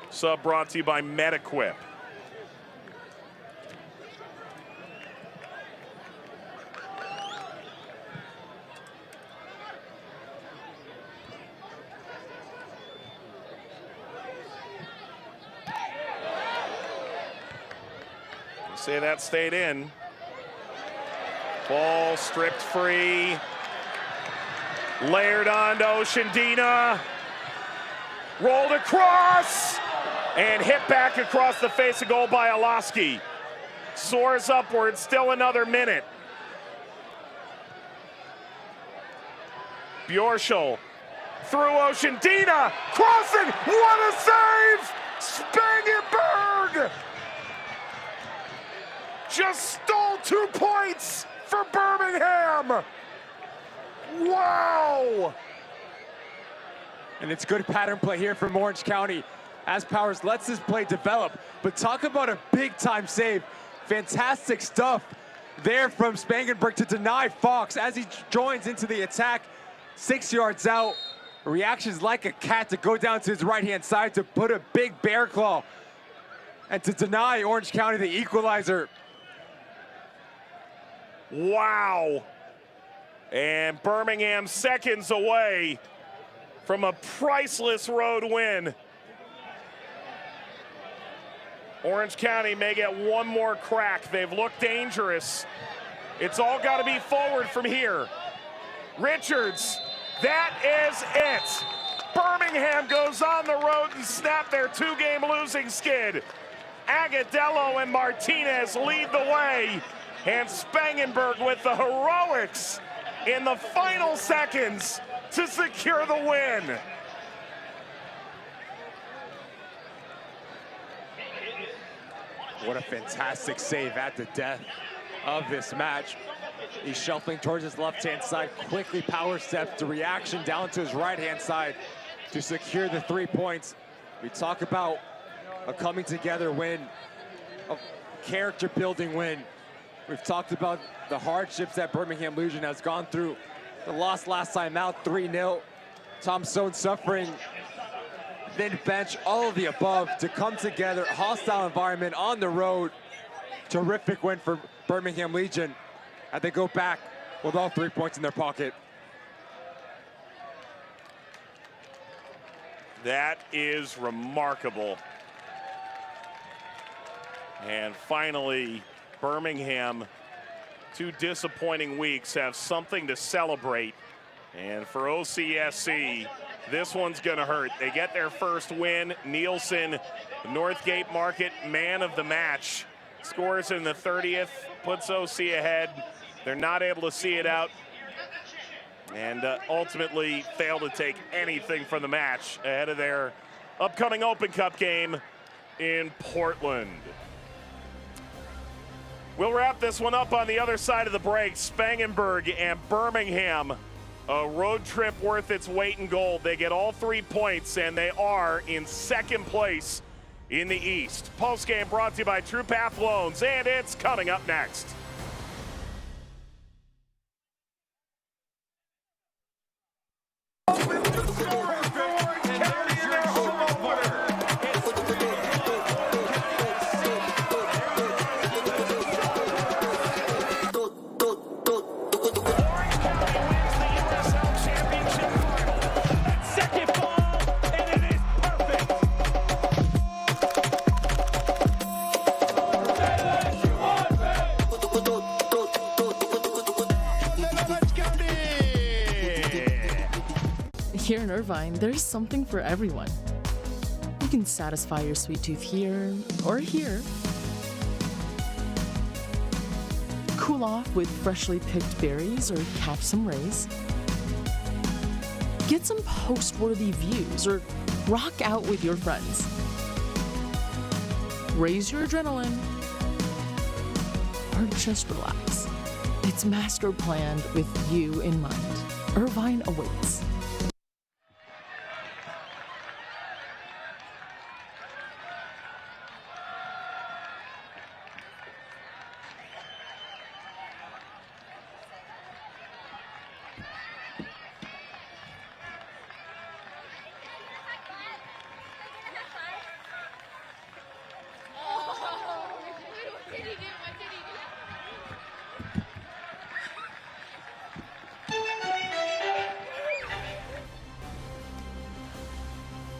Sub brought to you by MediQuip. Say that stayed in. Ball stripped free. Layered onto Oceandina. Rolled across. And hit back across the face of goal by Alaski. Soars upward, still another minute. Bjorschel through Oceandina, crossing, what a save! Spangenberg just stole 2 points for Birmingham. Wow! And it's good pattern play here from Orange County as Powers lets this play develop. But talk about a big-time save. Fantastic stuff there from Spangenberg to deny Fox as he joins into the attack. 6 yards out. Reactions like a cat to go down to his right-hand side to put a big bear claw and to deny Orange County the equalizer. Wow. And Birmingham seconds away from a priceless road win. Orange County may get one more crack. They've looked dangerous. It's all got to be forward from here. Richards, that is it. Birmingham goes on the road and snap their 2-game losing skid. Agadello and Martinez lead the way, and Spangenberg with the heroics in the final seconds to secure the win. What a fantastic save at the death of this match. He's shuffling towards his left-hand side, quickly power steps to reaction down to his right-hand side to secure the 3 points. We talk about a coming together win, a character building win. We've talked about the hardships that Birmingham Legion has gone through. The loss last time out, 3-0. Tom Stone suffering, thin bench, all of the above to come together. Hostile environment on the road. Terrific win for Birmingham Legion. And they go back with all 3 points in their pocket. That is remarkable. And finally, Birmingham, 2 disappointing weeks, have something to celebrate. And for OCSC, this one's gonna hurt. They get their first win. Nielsen, Northgate Market man of the match. Scores in the 30th, puts OC ahead. They're not able to see it out, and ultimately fail to take anything from the match ahead of their upcoming Open Cup game in Portland. We'll wrap this one up on the other side of the break. Spangenberg and Birmingham, a road trip worth its weight in gold. They get all 3 points, and they are in second place in the East. Postgame brought to you by True Path Loans, and it's coming up next. Here in Irvine, there's something for everyone. You can satisfy your sweet tooth here or here. Cool off with freshly picked berries or catch some rays. Get some post-worthy views or rock out with your friends. Raise your adrenaline or just relax. It's master planned with you in mind. Irvine awaits.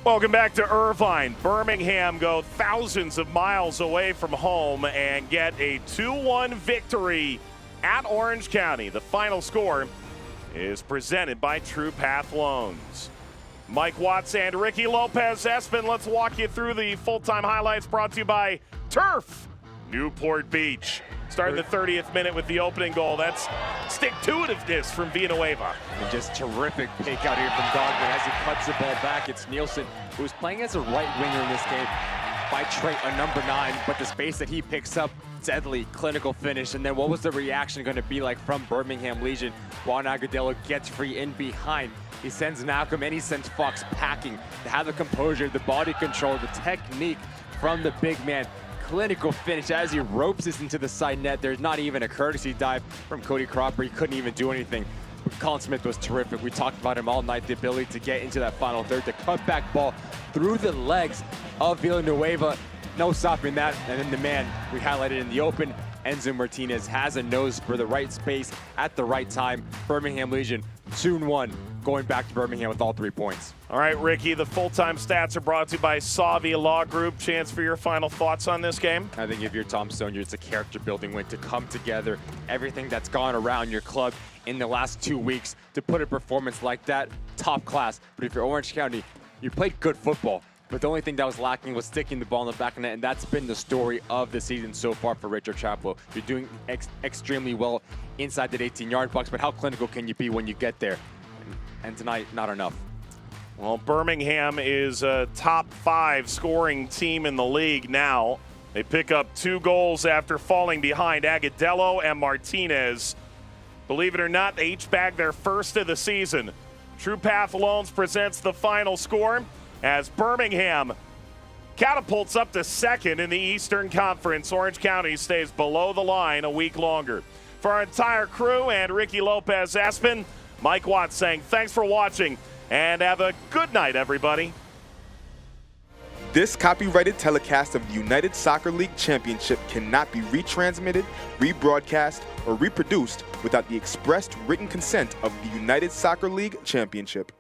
Welcome back to Irvine. Birmingham go thousands of miles away from home and get a 2-1 victory at Orange County. The final score is presented by True Path Loans. Mike Watts and Ricky Lopez. Espen, let's walk you through the full-time highlights brought to you by Turf, Newport Beach. Starting the 30th minute with the opening goal. That's stick-to-itiveness from Villanueva. And just terrific pick out here from Dogman as he cuts the ball back. It's Nielsen, who's playing as a right winger in this game by trait, a number 9, but the space that he picks up, deadly clinical finish. And then what was the reaction going to be like from Birmingham Legion? Juan Agudelo gets free in behind. He sends Malcolm and he sends Fox packing. To have the composure, the body control, the technique from the big man. Clinical finish as he ropes this into the side net. There's not even a courtesy dive from Cody Cropper. He couldn't even do anything. Colin Smith was terrific. We talked about him all night, the ability to get into that final third, the cutback ball through the legs of Villanueva. No stopping that. And then the man we highlighted in the open, Enzo Martinez, has a nose for the right space at the right time. Birmingham Legion, 2-1, going back to Birmingham with all 3 points. All right, Ricky, the full-time stats are brought to you by Savia Law Group. Chance for your final thoughts on this game? I think if you're Tom Stoney, it's a character-building win to come together. Everything that's gone around your club in the last 2 weeks to put a performance like that, top class. But if you're Orange County, you played good football. But the only thing that was lacking was sticking the ball in the back of the net, and that's been the story of the season so far for Richard Chaplow. You're doing extremely well inside that 18-yard box, but how clinical can you be when you get there? And tonight, not enough. Well, Birmingham is a top 5 scoring team in the league now. They pick up 2 goals after falling behind. Agudelo and Martinez. Believe it or not, they each bagged their first of the season. True Path Loans presents the final score as Birmingham catapults up to 2nd in the Eastern Conference. Orange County stays below the line a week longer. For our entire crew and Ricky Lopez-Aspin, Mike Watts saying thanks for watching and have a good night, everybody. This copyrighted telecast of the United Soccer League Championship cannot be retransmitted, rebroadcast, or reproduced without the expressed written consent of the United Soccer League Championship.